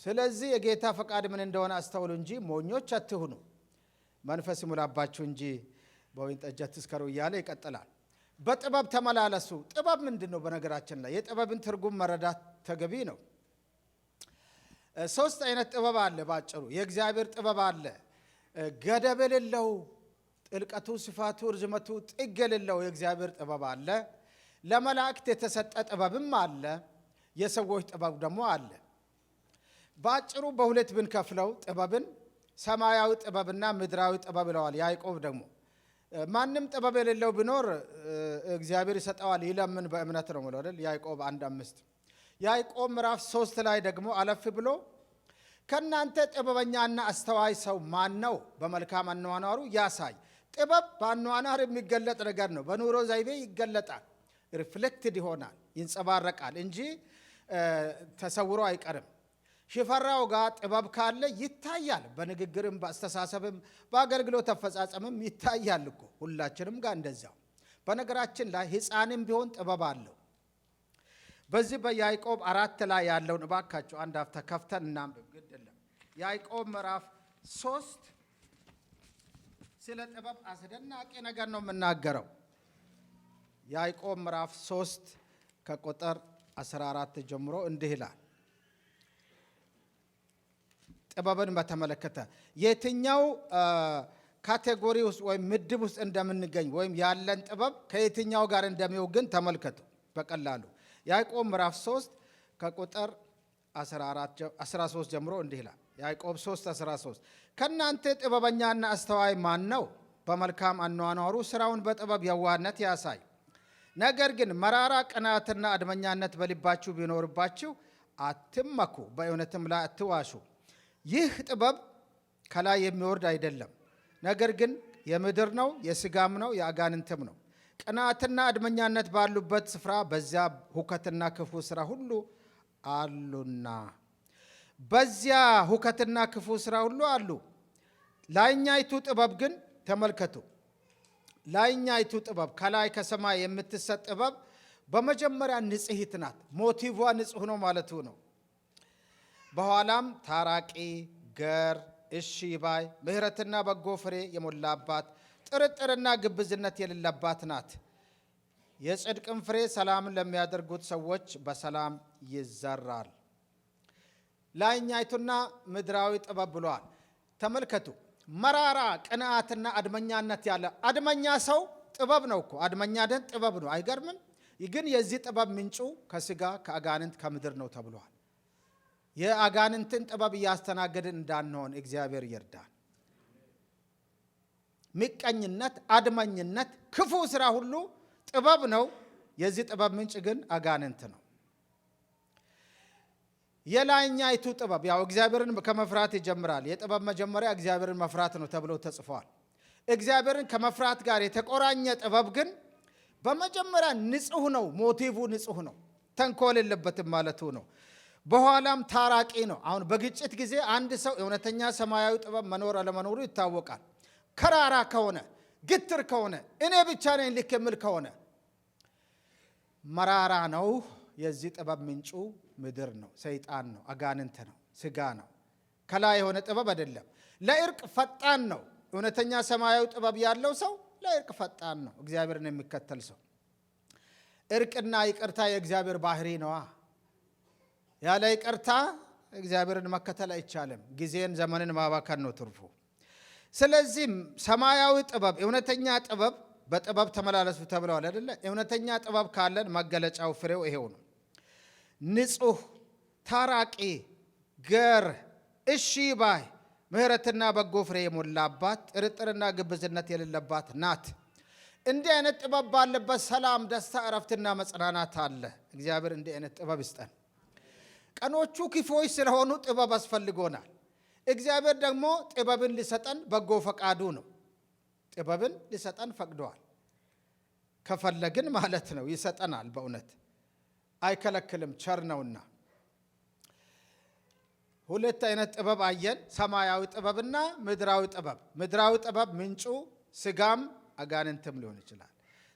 ስለዚህ የጌታ ፈቃድ ምን እንደሆነ አስተውሉ እንጂ ሞኞች አትሁኑ። መንፈስ ይሙላባችሁ እንጂ በወይን ጠጅ አትስከሩ እያለ ይቀጥላል። በጥበብ ተመላለሱ። ጥበብ ምንድን ነው? በነገራችን ላይ የጥበብን ትርጉም መረዳት ተገቢ ነው። 3 አይነት ጥበብ አለ። ባጭሩ የእግዚአብሔር ጥበብ አለ። ገደብ የሌለው ጥልቀቱ፣ ስፋቱ፣ ርዝመቱ ጥግ የሌለው የእግዚአብሔር ጥበብ አለ። ለመላእክት የተሰጠ ጥበብም አለ። የሰዎች ጥበብ ደግሞ አለ። ባጭሩ በሁለት ብንከፍለው ጥበብን ሰማያዊ ጥበብና ምድራዊ ጥበብ ይለዋል ያዕቆብ። ደግሞ ማንም ጥበብ የሌለው ቢኖር እግዚአብሔር ይሰጠዋል፣ ይለምን በእምነት ነው ማለት አይደል? ያዕቆብ 1:5። ያዕቆብ ምዕራፍ 3 ላይ ደግሞ አለፍ ብሎ ከናንተ ጥበበኛና አስተዋይ ሰው ማን ነው? በመልካም አኗኗሩ ያሳይ። ጥበብ በአኗኗር የሚገለጥ ነገር ነው። በኑሮ ዘይቤ ይገለጣል፣ ሪፍሌክትድ ይሆናል፣ ይንጸባረቃል እንጂ ተሰውሮ አይቀርም። ሽፈራው ጋር ጥበብ ካለ ይታያል። በንግግርም በአስተሳሰብም በአገልግሎት አፈጻጸምም ይታያል እኮ ሁላችንም ጋር እንደዛው። በነገራችን ላይ ሕፃንም ቢሆን ጥበብ አለው። በዚህ በያዕቆብ 4 ላይ ያለውን እባካችሁ አንድ አፍታ ከፍተን እናንብብ። ግድ የለም ያዕቆብ ምዕራፍ 3 ስለ ጥበብ አስደናቂ ነገር ነው የምናገረው። ያዕቆብ ምዕራፍ 3 ከቁጥር 14 ጀምሮ እንዲህ ይላል። ጥበብን በተመለከተ የትኛው ካቴጎሪ ውስጥ ወይም ምድብ ውስጥ እንደምንገኝ ወይም ያለን ጥበብ ከየትኛው ጋር እንደሚወግን ተመልከቱ በቀላሉ። ያዕቆብ ምዕራፍ 3 ከቁጥር 13 ጀምሮ እንዲህ ይላል። ያዕቆብ 3:13 ከእናንተ ጥበበኛና አስተዋይ ማን ነው? በመልካም አኗኗሩ ሥራውን በጥበብ የዋህነት ያሳይ። ነገር ግን መራራ ቅንዓትና አድመኛነት በልባችሁ ቢኖርባችሁ አትመኩ፣ በእውነትም ላይ አትዋሹ። ይህ ጥበብ ከላይ የሚወርድ አይደለም፣ ነገር ግን የምድር ነው፣ የሥጋም ነው፣ የአጋንንትም ነው። ቅንዓትና አድመኛነት ባሉበት ስፍራ በዚያ ሁከትና ክፉ ሥራ ሁሉ አሉና። በዚያ ሁከትና ክፉ ሥራ ሁሉ አሉ። ላይኛይቱ ጥበብ ግን ተመልከቱ። ላይኛይቱ ጥበብ ከላይ ከሰማይ የምትሰጥ ጥበብ በመጀመሪያ ንጽሕት ናት። ሞቲቩ ንጹሕ ነው ማለቱ ነው። በኋላም ታራቂ፣ ገር፣ እሺ ባይ፣ ምሕረትና በጎ ፍሬ የሞላባት፣ ጥርጥርና ግብዝነት የሌለባት ናት። የጽድቅም ፍሬ ሰላምን ለሚያደርጉት ሰዎች በሰላም ይዘራል። ላይኛይቱና ምድራዊ ጥበብ ብሏል። ተመልከቱ። መራራ ቅንዓትና አድመኛነት ያለ አድመኛ ሰው ጥበብ ነው እኮ። አድመኛ ደን ጥበብ ነው። አይገርምም? ግን የዚህ ጥበብ ምንጩ ከሥጋ ከአጋንንት ከምድር ነው ተብሏል። የአጋንንትን ጥበብ እያስተናገድን እንዳንሆን እግዚአብሔር ይርዳን። ምቀኝነት፣ አድመኝነት፣ ክፉ ሥራ ሁሉ ጥበብ ነው። የዚህ ጥበብ ምንጭ ግን አጋንንት ነው። የላይኛይቱ ጥበብ ያው እግዚአብሔርን ከመፍራት ይጀምራል። የጥበብ መጀመሪያ እግዚአብሔርን መፍራት ነው ተብሎ ተጽፏል። እግዚአብሔርን ከመፍራት ጋር የተቆራኘ ጥበብ ግን በመጀመሪያ ንጹሕ ነው። ሞቲቩ ንጹሕ ነው፣ ተንኮል የለበትም ማለቱ ነው። በኋላም ታራቂ ነው። አሁን በግጭት ጊዜ አንድ ሰው እውነተኛ ሰማያዊ ጥበብ መኖር አለመኖሩ ይታወቃል። ከራራ ከሆነ፣ ግትር ከሆነ፣ እኔ ብቻ ነኝ ልክ የሚል ከሆነ መራራ ነው። የዚህ ጥበብ ምንጩ ምድር ነው፣ ሰይጣን ነው፣ አጋንንት ነው፣ ሥጋ ነው። ከላይ የሆነ ጥበብ አይደለም። ለእርቅ ፈጣን ነው። እውነተኛ ሰማያዊ ጥበብ ያለው ሰው ለእርቅ ፈጣን ነው፣ እግዚአብሔርን የሚከተል ሰው። እርቅና ይቅርታ የእግዚአብሔር ባህሪ ነዋ። ያለ ይቅርታ እግዚአብሔርን መከተል አይቻልም። ጊዜን ዘመንን ማባከን ነው ትርፉ። ስለዚህም ሰማያዊ ጥበብ፣ እውነተኛ ጥበብ፣ በጥበብ ተመላለሱ ተብለዋል አይደለ? እውነተኛ ጥበብ ካለን መገለጫው ፍሬው ይሄው ነው። ንጹሕ፣ ታራቂ፣ ገር፣ እሺ ባይ፣ ምሕረትና በጎ ፍሬ የሞላባት፣ ጥርጥርና ግብዝነት የሌለባት ናት። እንዲህ አይነት ጥበብ ባለበት ሰላም፣ ደስታ፣ እረፍትና መጽናናት አለ። እግዚአብሔር እንዲህ አይነት ጥበብ ይስጠን። ቀኖቹ ክፉዎች ስለሆኑ ጥበብ አስፈልጎናል። እግዚአብሔር ደግሞ ጥበብን ሊሰጠን በጎ ፈቃዱ ነው። ጥበብን ሊሰጠን ፈቅደዋል። ከፈለግን ማለት ነው ይሰጠናል። በእውነት አይከለክልም፣ ቸር ነውና። ሁለት አይነት ጥበብ አየን፣ ሰማያዊ ጥበብና ምድራዊ ጥበብ። ምድራዊ ጥበብ ምንጩ ስጋም አጋንንትም ሊሆን ይችላል።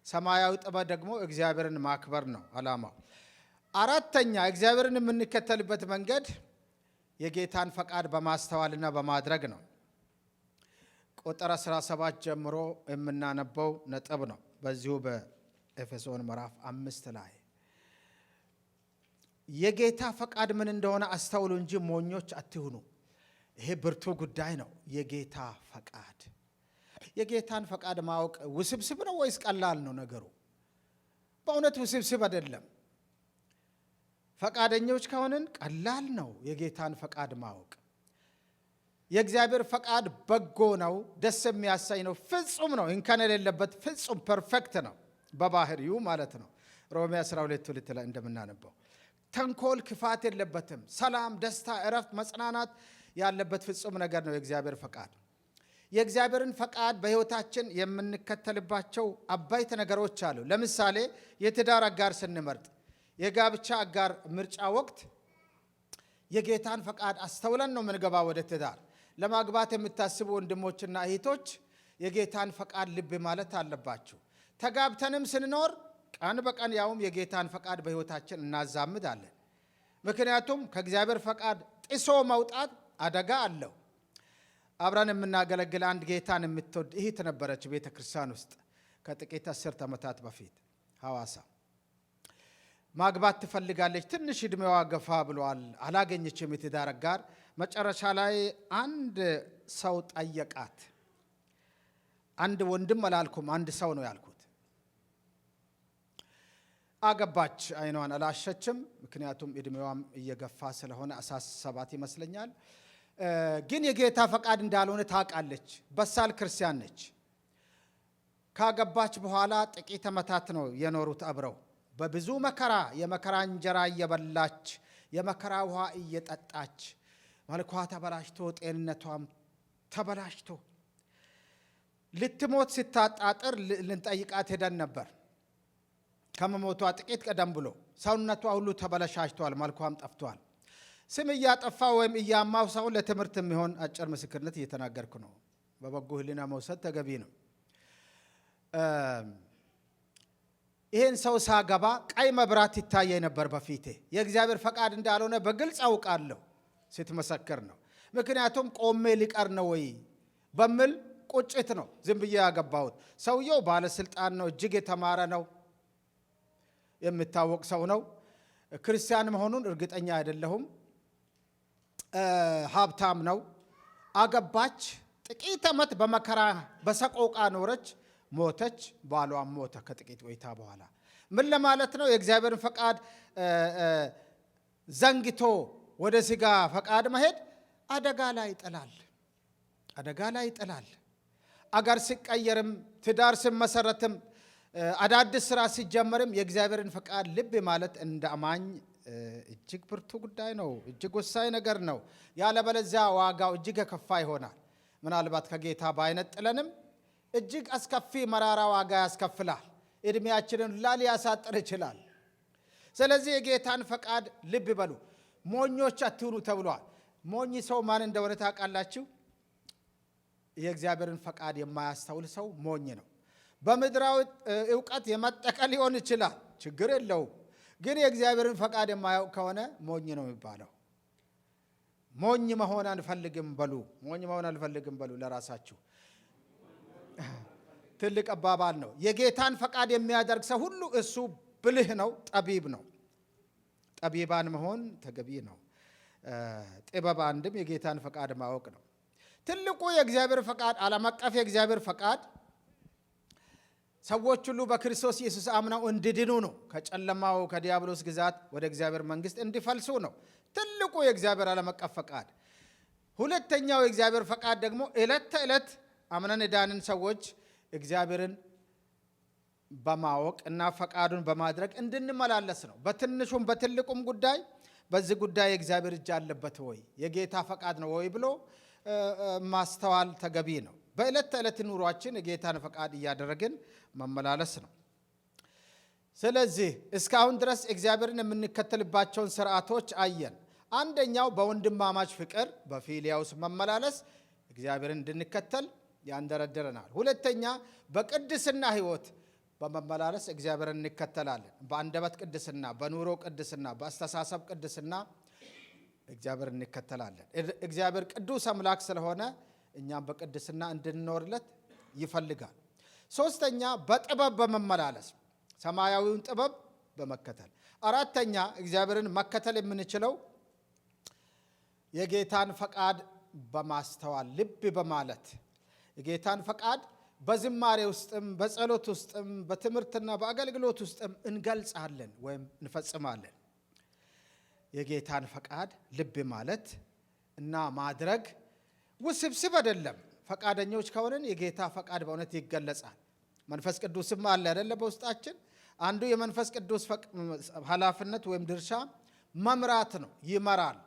ሰማያዊ ጥበብ ደግሞ እግዚአብሔርን ማክበር ነው ዓላማው። አራተኛ እግዚአብሔርን የምንከተልበት መንገድ የጌታን ፈቃድ በማስተዋልና በማድረግ ነው። ቁጥር 17 ጀምሮ የምናነበው ነጥብ ነው። በዚሁ በኤፌሶን ምዕራፍ 5 ላይ የጌታ ፈቃድ ምን እንደሆነ አስተውሉ እንጂ ሞኞች አትሁኑ። ይሄ ብርቱ ጉዳይ ነው። የጌታ ፈቃድ፣ የጌታን ፈቃድ ማወቅ ውስብስብ ነው ወይስ ቀላል ነው ነገሩ? በእውነት ውስብስብ አይደለም። ፈቃደኞች ከሆንን ቀላል ነው የጌታን ፈቃድ ማወቅ። የእግዚአብሔር ፈቃድ በጎ ነው፣ ደስ የሚያሳይ ነው፣ ፍጹም ነው፣ እንከን የሌለበት ፍጹም ፐርፌክት ነው በባህሪው ማለት ነው። ሮሜ 12:2 ላይ እንደምናነበው ተንኮል፣ ክፋት የለበትም። ሰላም፣ ደስታ፣ እረፍት፣ መጽናናት ያለበት ፍጹም ነገር ነው የእግዚአብሔር ፈቃድ። የእግዚአብሔርን ፈቃድ በሕይወታችን የምንከተልባቸው አበይት ነገሮች አሉ። ለምሳሌ የትዳር አጋር ስንመርጥ፣ የጋብቻ አጋር ምርጫ ወቅት የጌታን ፈቃድ አስተውለን ነው የምንገባ ወደ ትዳር። ለማግባት የምታስቡ ወንድሞችና እህቶች የጌታን ፈቃድ ልብ ማለት አለባችሁ። ተጋብተንም ስንኖር ቀን በቀን ያውም የጌታን ፈቃድ በሕይወታችን እናዛምዳለን። ምክንያቱም ከእግዚአብሔር ፈቃድ ጥሶ መውጣት አደጋ አለው። አብረን የምናገለግል አንድ ጌታን የምትወድ እህት ነበረች ቤተ ክርስቲያን ውስጥ ከጥቂት 10 ዓመታት በፊት ሐዋሳ። ማግባት ትፈልጋለች። ትንሽ ዕድሜዋ ገፋ ብሏል። አላገኘችም የትዳር አጋር። መጨረሻ ላይ አንድ ሰው ጠየቃት። አንድ ወንድም አላልኩም፣ አንድ ሰው ነው ያልኩት። አገባች። አይኗን አላሸችም፣ ምክንያቱም ዕድሜዋም እየገፋ ስለሆነ አሳሰባት ይመስለኛል። ግን የጌታ ፈቃድ እንዳልሆነ ታውቃለች። በሳል ክርስቲያን ነች። ካገባች በኋላ ጥቂት ዓመታት ነው የኖሩት አብረው። በብዙ መከራ የመከራ እንጀራ እየበላች የመከራ ውሃ እየጠጣች መልኳ ተበላሽቶ ጤንነቷም ተበላሽቶ ልትሞት ስታጣጥር ልንጠይቃት ሄደን ነበር። ከመሞቷ ጥቂት ቀደም ብሎ ሰውነቷ ሁሉ ተበላሽቷል፣ መልኳም ጠፍቷል። ስም እያጠፋ ወይም እያማው ሰው ለትምህርት የሚሆን አጭር ምስክርነት እየተናገርኩ ነው። በበጎ ሕሊና መውሰድ ተገቢ ነው። ይህን ሰው ሳገባ ቀይ መብራት ይታየኝ ነበር በፊቴ። የእግዚአብሔር ፈቃድ እንዳልሆነ በግልጽ አውቃለሁ። ስትመሰክር ነው። ምክንያቱም ቆሜ ሊቀር ነው ወይ በሚል ቁጭት ነው ዝም ብዬ ያገባሁት። ሰውየው ባለስልጣን ነው፣ እጅግ የተማረ ነው፣ የሚታወቅ ሰው ነው። ክርስቲያን መሆኑን እርግጠኛ አይደለሁም። ሀብታም ነው። አገባች። ጥቂት ዓመት በመከራ በሰቆቃ ኖረች፣ ሞተች። ባሏም ሞተ ከጥቂት ቆይታ በኋላ። ምን ለማለት ነው? የእግዚአብሔርን ፈቃድ ዘንግቶ ወደ ሥጋ ፈቃድ መሄድ አደጋ ላይ ይጥላል። አደጋ ላይ ይጥላል። አገር ሲቀየርም ትዳር ሲመሰረትም አዳዲስ ስራ ሲጀመርም የእግዚአብሔርን ፈቃድ ልብ ማለት እንደ አማኝ እጅግ ብርቱ ጉዳይ ነው። እጅግ ወሳኝ ነገር ነው። ያለበለዚያ ዋጋው እጅግ የከፋ ይሆናል። ምናልባት ከጌታ ባይነጥለንም እጅግ አስከፊ መራራ ዋጋ ያስከፍላል። ዕድሜያችንን ሁላ ሊያሳጥር ይችላል። ስለዚህ የጌታን ፈቃድ ልብ በሉ። ሞኞች አትሁኑ ተብሏል። ሞኝ ሰው ማን እንደሆነ ታውቃላችሁ? የእግዚአብሔርን ፈቃድ የማያስተውል ሰው ሞኝ ነው። በምድራዊ ዕውቀት የመጠቀ ሊሆን ይችላል፣ ችግር የለውም። ግን የእግዚአብሔርን ፈቃድ የማያውቅ ከሆነ ሞኝ ነው የሚባለው። ሞኝ መሆን አንፈልግም በሉ። ሞኝ መሆን አንፈልግም በሉ ለራሳችሁ። ትልቅ አባባል ነው። የጌታን ፈቃድ የሚያደርግ ሰው ሁሉ እሱ ብልህ ነው፣ ጠቢብ ነው። ጠቢባን መሆን ተገቢ ነው። ጥበብ አንድም የጌታን ፈቃድ ማወቅ ነው። ትልቁ የእግዚአብሔር ፈቃድ፣ ዓለም አቀፍ የእግዚአብሔር ፈቃድ ሰዎች ሁሉ በክርስቶስ ኢየሱስ አምነው እንዲድኑ ነው። ከጨለማው ከዲያብሎስ ግዛት ወደ እግዚአብሔር መንግሥት እንዲፈልሱ ነው ትልቁ የእግዚአብሔር ዓለም አቀፍ ፈቃድ። ሁለተኛው የእግዚአብሔር ፈቃድ ደግሞ ዕለት ተዕለት አምነን የዳንን ሰዎች እግዚአብሔርን በማወቅ እና ፈቃዱን በማድረግ እንድንመላለስ ነው። በትንሹም በትልቁም ጉዳይ በዚህ ጉዳይ የእግዚአብሔር እጅ አለበት ወይ፣ የጌታ ፈቃድ ነው ወይ ብሎ ማስተዋል ተገቢ ነው። በዕለት ተዕለት ኑሯችን የጌታን ፈቃድ እያደረግን መመላለስ ነው። ስለዚህ እስካሁን ድረስ እግዚአብሔርን የምንከተልባቸውን ስርዓቶች አየን። አንደኛው በወንድማማች ፍቅር በፊልያውስ መመላለስ እግዚአብሔርን እንድንከተል ያንደረድረናል። ሁለተኛ በቅድስና ሕይወት በመመላለስ እግዚአብሔርን እንከተላለን። በአንደበት ቅድስና፣ በኑሮ ቅድስና፣ በአስተሳሰብ ቅድስና እግዚአብሔርን እንከተላለን። እግዚአብሔር ቅዱስ አምላክ ስለሆነ እኛም በቅድስና እንድንኖርለት ይፈልጋል። ሶስተኛ በጥበብ በመመላለስ ሰማያዊውን ጥበብ በመከተል። አራተኛ እግዚአብሔርን መከተል የምንችለው የጌታን ፈቃድ በማስተዋል ልብ በማለት የጌታን ፈቃድ በዝማሬ ውስጥም በጸሎት ውስጥም በትምህርትና በአገልግሎት ውስጥም እንገልጻለን ወይም እንፈጽማለን። የጌታን ፈቃድ ልብ ማለት እና ማድረግ ውስብስብ አይደለም። ፈቃደኞች ከሆነን የጌታ ፈቃድ በእውነት ይገለጻል። መንፈስ ቅዱስም አለ አይደለ በውስጣችን። አንዱ የመንፈስ ቅዱስ ኃላፊነት ወይም ድርሻ መምራት ነው። ይመራል፣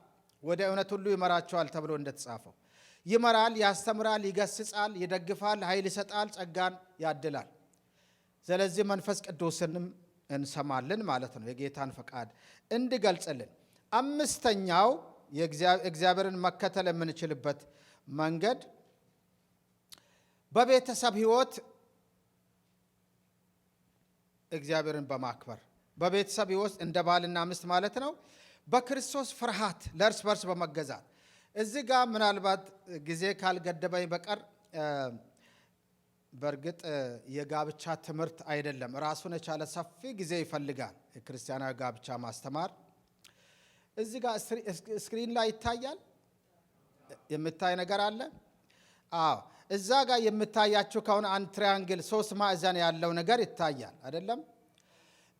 ወደ እውነት ሁሉ ይመራቸዋል ተብሎ እንደተጻፈው ይመራል፣ ያስተምራል፣ ይገስጻል፣ ይደግፋል፣ ኃይል ይሰጣል፣ ጸጋን ያድላል። ስለዚህ መንፈስ ቅዱስንም እንሰማለን ማለት ነው የጌታን ፈቃድ እንዲገልጽልን። አምስተኛው እግዚአብሔርን መከተል የምንችልበት መንገድ በቤተሰብ ሕይወት እግዚአብሔርን በማክበር በቤተሰብ ሕይወት እንደ ባልና ሚስት ማለት ነው። በክርስቶስ ፍርሃት ለእርስ በርስ በመገዛት እዚህ ጋር ምናልባት ጊዜ ካልገደበኝ በቀር በእርግጥ የጋብቻ ትምህርት አይደለም፣ ራሱን የቻለ ሰፊ ጊዜ ይፈልጋል የክርስቲያናዊ ጋብቻ ማስተማር። እዚህ ጋር ስክሪን ላይ ይታያል። የምታይ ነገር አለ? አዎ፣ እዛ ጋር የምታያችሁ ከሆነ አንድ ትሪያንግል 3 ማዕዘን ያለው ነገር ይታያል አይደለም?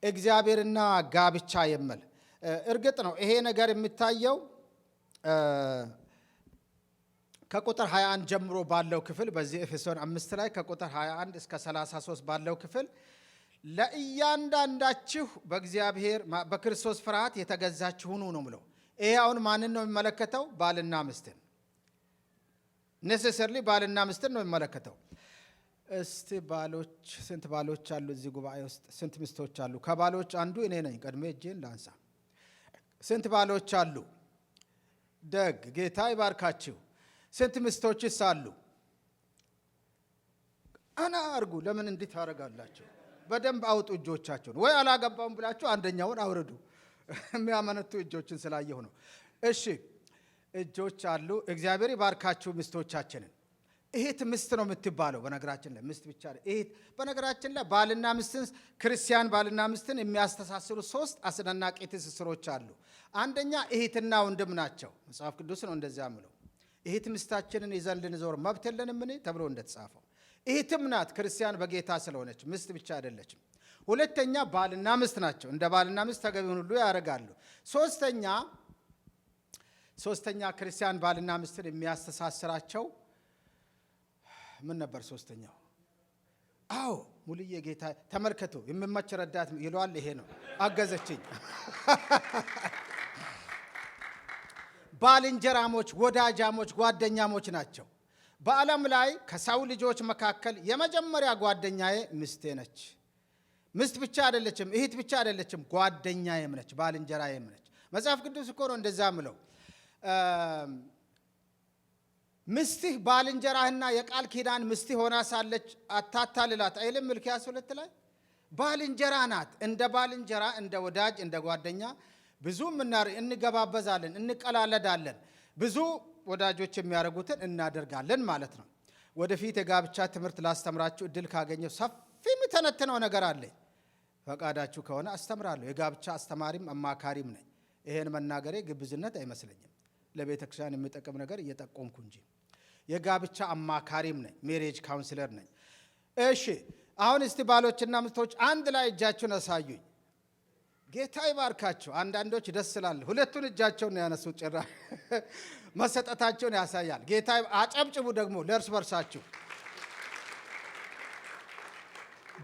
እግዚአብሔርና ጋብቻ የሚል እርግጥ ነው ይሄ ነገር የሚታየው ከቁጥር 21 ጀምሮ ባለው ክፍል በዚህ ኤፌሶን 5 ላይ ከቁጥር 21 እስከ 33 ባለው ክፍል ለእያንዳንዳችሁ በእግዚአብሔር በክርስቶስ ፍርሃት የተገዛችሁ ሁኑ ነው ብለው። ይሄ አሁን ማንን ነው የሚመለከተው? ባልና ሚስትን። ኔሴሰርሊ ባልና ሚስትን ነው የሚመለከተው። እስቲ ባሎች፣ ስንት ባሎች አሉ እዚህ ጉባኤ ውስጥ? ስንት ሚስቶች አሉ? ከባሎች አንዱ እኔ ነኝ። ቀድሜ እጄን ላንሳ። ስንት ባሎች አሉ? ደግ ጌታ ይባርካችሁ። ስንት ሚስቶችስ አሉ? አና አርጉ። ለምን እንዲህ ታደርጋላችሁ? በደንብ አውጡ እጆቻችሁን። ወይ አላገባም ብላችሁ አንደኛውን አውርዱ። የሚያመነቱ እጆችን ስላየሁ ነው። እሺ እጆች አሉ። እግዚአብሔር ይባርካችሁ ሚስቶቻችንን። እህት ሚስት ነው የምትባለው። በነገራችን ላይ ሚስት ብቻ እህት። በነገራችን ላይ ባልና ሚስትን ክርስቲያን ባልና ሚስትን የሚያስተሳስሩ 3 አስደናቂ ትስስሮች አሉ። አንደኛ እህትና ወንድም ናቸው። መጽሐፍ ቅዱስ ነው እንደዚያ ምለው። እህት ሚስታችንን ይዘን ልንዞር መብት የለንምን ተብሎ እንደተጻፈው እህትም ናት ክርስቲያን በጌታ ስለሆነች፣ ሚስት ብቻ አይደለችም። ሁለተኛ ባልና ሚስት ናቸው። እንደ ባልና ሚስት ተገቢውን ሁሉ ያደርጋሉ። ሶስተኛ ክርስቲያን ባልና ሚስትን የሚያስተሳስራቸው ምን ነበር? ሶስተኛው አዎ ሙሉዬ ጌታ ተመልከቱ፣ የሚመች ረዳት ይሏል። ይሄ ነው አገዘችኝ። ባልንጀራሞች፣ ወዳጃሞች፣ ጓደኛሞች ናቸው። በዓለም ላይ ከሰው ልጆች መካከል የመጀመሪያ ጓደኛዬ ሚስቴ ነች። ሚስት ብቻ አይደለችም፣ እህት ብቻ አይደለችም፣ ጓደኛዬም ነች፣ ባልንጀራዬም ነች። መጽሐፍ ቅዱስ እኮ ነው እንደዛ ምለው። ሚስትህ ባልንጀራህና የቃል ኪዳን ሚስትህ ሆና ሳለች አታታልላት አይልም? ሚልክያስ 2 ላይ ባልንጀራ ናት። እንደ ባልንጀራ፣ እንደ ወዳጅ፣ እንደ ጓደኛ ብዙ እንገባበዛለን፣ እንቀላለዳለን። ብዙ ወዳጆች የሚያደርጉትን እናደርጋለን ማለት ነው። ወደፊት የጋብቻ ትምህርት ላስተምራችሁ እድል ካገኘው ሰፊ የሚተነትነው ነገር አለኝ። ፈቃዳችሁ ከሆነ አስተምራለሁ። የጋብቻ አስተማሪም አማካሪም ነኝ። ይሄን መናገሬ ግብዝነት አይመስለኝም። ለቤተ ክርስቲያን የሚጠቅም ነገር እየጠቆምኩ እንጂ የጋብቻ አማካሪም ነኝ። ሜሬጅ ካውንስለር ነኝ። እሺ አሁን እስቲ ባሎችና ሚስቶች አንድ ላይ እጃችሁን አሳዩኝ። ጌታ ይባርካችሁ። አንዳንዶች ደስ ስላለ ሁለቱን እጃቸውን ነው ያነሱት። ጭራ መሰጠታቸውን ያሳያል። ጌታ አጨብጭቡ ደግሞ ለእርስ በርሳችሁ።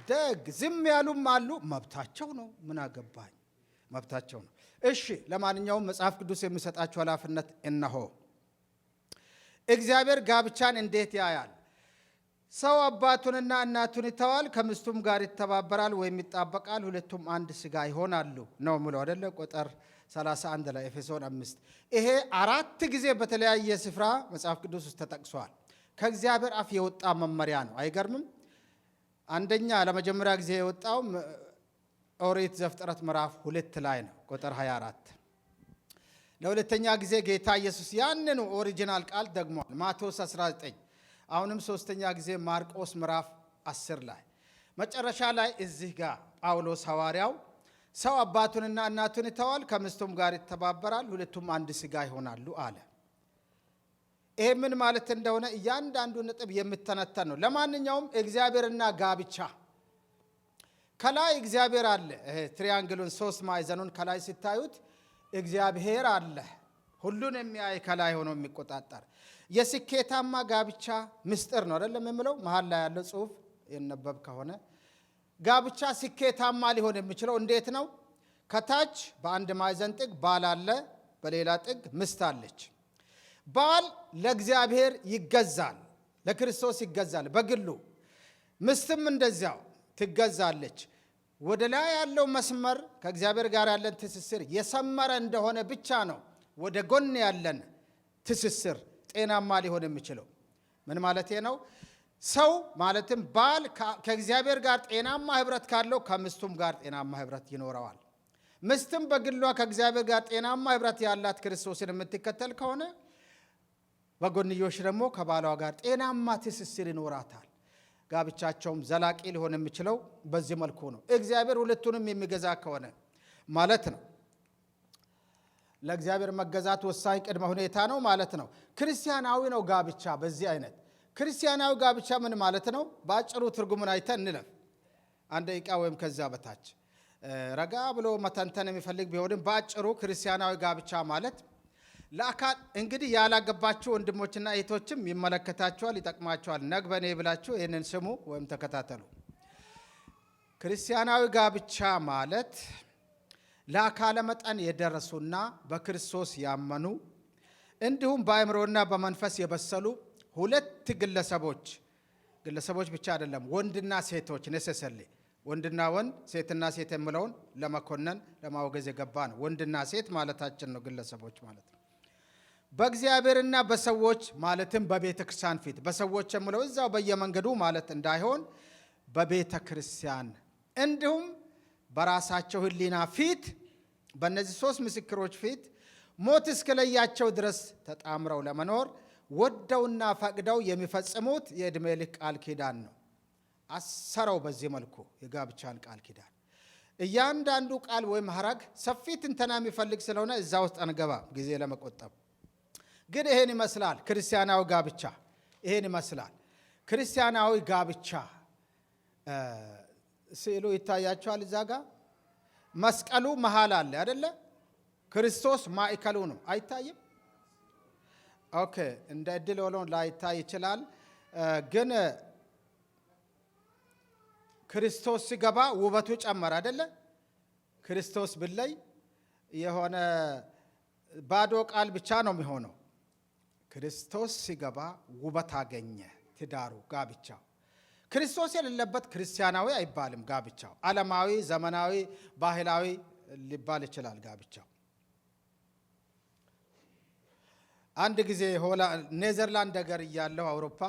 ደግ ዝም ያሉም አሉ። መብታቸው ነው። ምን አገባኝ? መብታቸው ነው። እሺ ለማንኛውም መጽሐፍ ቅዱስ የሚሰጣችሁ ኃላፊነት እነሆ። እግዚአብሔር ጋብቻን እንዴት ያያል? ሰው አባቱንና እናቱን ይተዋል፣ ከሚስቱም ጋር ይተባበራል ወይም ይጣበቃል፣ ሁለቱም አንድ ስጋ ይሆናሉ ነው ምለው አይደለ? ቁጥር 31 ላይ ኤፌሶን 5 ይሄ 4 ጊዜ በተለያየ ስፍራ መጽሐፍ ቅዱስ ውስጥ ተጠቅሷል። ከእግዚአብሔር አፍ የወጣ መመሪያ ነው። አይገርምም? አንደኛ ለመጀመሪያ ጊዜ የወጣው ኦሪት ዘፍጥረት ምዕራፍ 2 ላይ ነው ቁጥር 24። ለሁለተኛ ጊዜ ጌታ ኢየሱስ ያንኑ ኦሪጂናል ቃል ደግሟል ማቴዎስ 19። አሁንም ሶስተኛ ጊዜ ማርቆስ ምዕራፍ 10 ላይ መጨረሻ ላይ እዚህ ጋር ጳውሎስ ሐዋርያው ሰው አባቱንና እናቱን ይተዋል፣ ከሚስቱም ጋር ይተባበራል፣ ሁለቱም አንድ ሥጋ ይሆናሉ አለ። ይሄ ምን ማለት እንደሆነ እያንዳንዱ ነጥብ የምተነተን ነው። ለማንኛውም እግዚአብሔርና ጋብቻ ከላይ እግዚአብሔር አለ። ትሪያንግሉን 3 ማዕዘኑን ከላይ ሲታዩት እግዚአብሔር አለ፣ ሁሉን የሚያይ ከላይ ሆኖ የሚቆጣጠር። የስኬታማ ጋብቻ ምስጢር ነው አይደለም የምለው መሃል ላይ ያለው ጽሑፍ የነበብ ከሆነ ጋብቻ ስኬታማ ሊሆን የሚችለው እንዴት ነው? ከታች በአንድ ማዕዘን ጥግ ባል አለ፣ በሌላ ጥግ ሚስት አለች። ባል ለእግዚአብሔር ይገዛል፣ ለክርስቶስ ይገዛል በግሉ። ሚስትም እንደዚያው ትገዛለች። ወደ ላይ ያለው መስመር ከእግዚአብሔር ጋር ያለን ትስስር የሰመረ እንደሆነ ብቻ ነው ወደ ጎን ያለን ትስስር ጤናማ ሊሆን የሚችለው። ምን ማለት ነው? ሰው ማለትም ባል ከእግዚአብሔር ጋር ጤናማ ህብረት ካለው ከሚስቱም ጋር ጤናማ ህብረት ይኖረዋል። ሚስትም በግሏ ከእግዚአብሔር ጋር ጤናማ ህብረት ያላት ክርስቶስን የምትከተል ከሆነ በጎንዮሽ ደግሞ ከባሏ ጋር ጤናማ ትስስር ይኖራታል። ጋብቻቸውም ዘላቂ ሊሆን የሚችለው በዚህ መልኩ ነው። እግዚአብሔር ሁለቱንም የሚገዛ ከሆነ ማለት ነው። ለእግዚአብሔር መገዛት ወሳኝ ቅድመ ሁኔታ ነው ማለት ነው። ክርስቲያናዊ ነው ጋብቻ። በዚህ አይነት ክርስቲያናዊ ጋብቻ ምን ማለት ነው? በአጭሩ ትርጉሙን አይተን እንለፍ። 1 ደቂቃ ወይም ከዛ በታች ረጋ ብሎ መተንተን የሚፈልግ ቢሆንም በአጭሩ ክርስቲያናዊ ጋብቻ ማለት ለአካል እንግዲህ ያላገባችሁ ወንድሞችና እህቶችም ይመለከታችኋል፣ ይጠቅማችኋል። ነግበኔ ብላችሁ ይህንን ስሙ ወይም ተከታተሉ። ክርስቲያናዊ ጋብቻ ማለት ለአካለ መጠን የደረሱና በክርስቶስ ያመኑ እንዲሁም በአእምሮና በመንፈስ የበሰሉ ሁለት ግለሰቦች ብቻ አይደለም፣ ወንድና ሴቶች ነሰሰለ ወንድና ወንድ ሴትና ሴት የሚለውን ለመኮነን ለማውገዝ የገባ ነው። ወንድና ሴት ማለታችን ነው፣ ግለሰቦች ማለት ነው። በእግዚአብሔርና በሰዎች ማለትም በቤተ ክርስቲያን ፊት፣ በሰዎች የሚለው እዛው በየመንገዱ ማለት እንዳይሆን በቤተ ክርስቲያን እንዲሁም በራሳቸው ሕሊና ፊት፣ በእነዚህ 3 ምስክሮች ፊት ሞት እስከለያቸው ድረስ ተጣምረው ለመኖር ወደውና ፈቅደው የሚፈጽሙት የዕድሜ ልክ ቃል ኪዳን ነው። አሰረው በዚህ መልኩ የጋብቻን ቃል ኪዳን። እያንዳንዱ ቃል ወይም ሐረግ ሰፊ ትንተና የሚፈልግ ስለሆነ እዛ ውስጥ አንገባም ጊዜ ለመቆጠብ። ግን ይሄን ይመስላል ክርስቲያናዊ ጋብቻ። ይሄን ይመስላል ክርስቲያናዊ ጋብቻ። ስዕሉ ይታያቸዋል። እዛ ጋር መስቀሉ መሃል አለ አይደለ? ክርስቶስ ማዕከሉ ነው። አይታይም? ኦኬ፣ እንደ እድል ሆኖ ላይታይ ይችላል። ግን ክርስቶስ ሲገባ ውበቱ ጨመረ አይደለ? ክርስቶስ ብለይ የሆነ ባዶ ቃል ብቻ ነው የሚሆነው። ክርስቶስ ሲገባ ውበት አገኘ ትዳሩ፣ ጋብቻው። ክርስቶስ የሌለበት ክርስቲያናዊ አይባልም ጋብቻው። ዓለማዊ፣ ዘመናዊ፣ ባህላዊ ሊባል ይችላል ጋብቻው። አንድ ጊዜ ኔዘርላንድ ሀገር እያለሁ አውሮፓ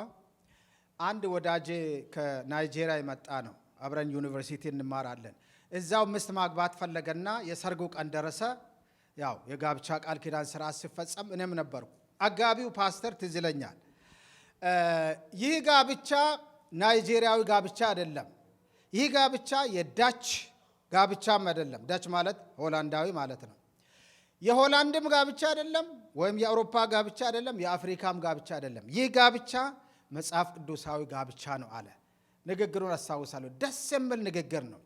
አንድ ወዳጄ ከናይጄሪያ የመጣ ነው። አብረን ዩኒቨርሲቲ እንማራለን። እዛው ሚስት ማግባት ፈለገና የሰርጉ ቀን ደረሰ። ያው የጋብቻ ቃል ኪዳን ስርዓት ሲፈጸም እኔም ነበርኩ። አጋቢው ፓስተር ትዝ ይለኛል። ይህ ጋብቻ ናይጄሪያዊ ጋብቻ አይደለም። ይህ ጋብቻ የዳች ጋብቻም አይደለም። ዳች ማለት ሆላንዳዊ ማለት ነው። የሆላንድም ጋብቻ አይደለም፣ ወይም የአውሮፓ ጋብቻ አይደለም፣ የአፍሪካም ጋብቻ አይደለም። ይህ ጋብቻ መጽሐፍ ቅዱሳዊ ጋብቻ ነው አለ። ንግግሩን አስታውሳለሁ። ደስ የሚል ንግግር ነው።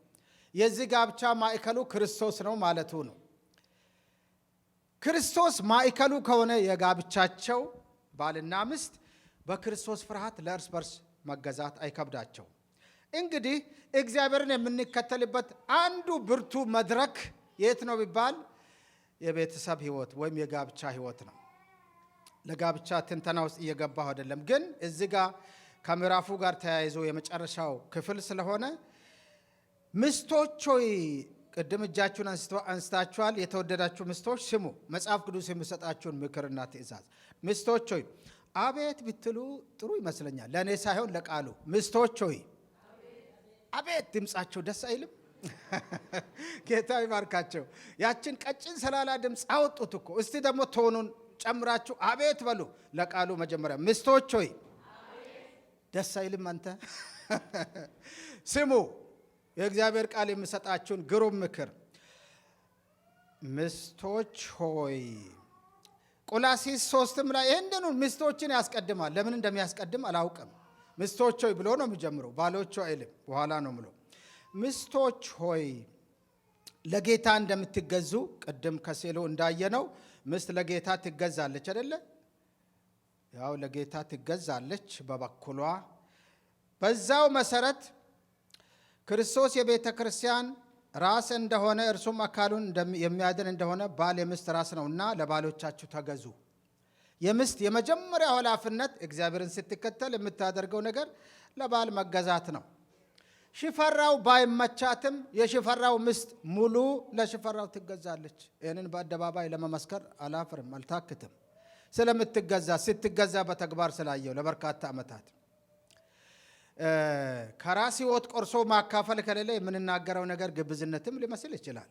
የዚህ ጋብቻ ማዕከሉ ክርስቶስ ነው ማለቱ ነው። ክርስቶስ ማዕከሉ ከሆነ የጋብቻቸው ባልና ሚስት በክርስቶስ ፍርሃት ለእርስ በርስ መገዛት አይከብዳቸው። እንግዲህ እግዚአብሔርን የምንከተልበት አንዱ ብርቱ መድረክ የት ነው ቢባል የቤተሰብ ህይወት ወይም የጋብቻ ህይወት ነው። ለጋብቻ ትንተና ውስጥ እየገባሁ አይደለም፣ ግን እዚህ ጋር ከምዕራፉ ጋር ተያይዞ የመጨረሻው ክፍል ስለሆነ ሚስቶች ሆይ ቅድም እጃችሁን አንስታችኋል። የተወደዳችሁ ሚስቶች ስሙ፣ መጽሐፍ ቅዱስ የሚሰጣችሁን ምክርና ትእዛዝ። ሚስቶች ሆይ አቤት ብትሉ ጥሩ ይመስለኛል፣ ለእኔ ሳይሆን ለቃሉ። ሚስቶች ሆይ አቤት፣ ድምፃቸው ደስ አይልም? ጌታ ይባርካቸው። ያችን ቀጭን ሰላላ ድምፅ አወጡት እኮ። እስቲ ደግሞ ቶኑን ጨምራችሁ አቤት በሉ ለቃሉ። መጀመሪያ ሚስቶች ሆይ ደስ አይልም? አንተ ስሙ፣ የእግዚአብሔር ቃል የሚሰጣችሁን ግሩም ምክር። ሚስቶች ሆይ ቆላስይስ 3ም ላይ ይህንኑ ሚስቶችን ያስቀድማል። ለምን እንደሚያስቀድም አላውቅም። ሚስቶች ሆይ ብሎ ነው የሚጀምረው፣ ባሎች አይልም፣ በኋላ ነው ብሎ። ሚስቶች ሆይ ለጌታ እንደምትገዙ ቅድም ከሴሎ እንዳየነው ሚስት ለጌታ ትገዛለች አይደለ? ያው ለጌታ ትገዛለች በበኩሏ። በዛው መሰረት ክርስቶስ የቤተ ክርስቲያን ራስ እንደሆነ እርሱም አካሉን የሚያድን እንደሆነ ባል የሚስት ራስ ነውና ለባሎቻችሁ ተገዙ። የሚስት የመጀመሪያው ኃላፊነት እግዚአብሔርን ስትከተል የምታደርገው ነገር ለባል መገዛት ነው። ሽፈራው ባይመቻትም የሽፈራው ሚስት ሙሉ ለሽፈራው ትገዛለች። ይህንን በአደባባይ ለመመስከር አላፍርም፣ አልታክትም። ስለምትገዛ ስትገዛ በተግባር ስላየው ለበርካታ ዓመታት። ከራስ ሕይወት ቆርሶ ማካፈል ከሌለ የምንናገረው ነገር ግብዝነትም ሊመስል ይችላል።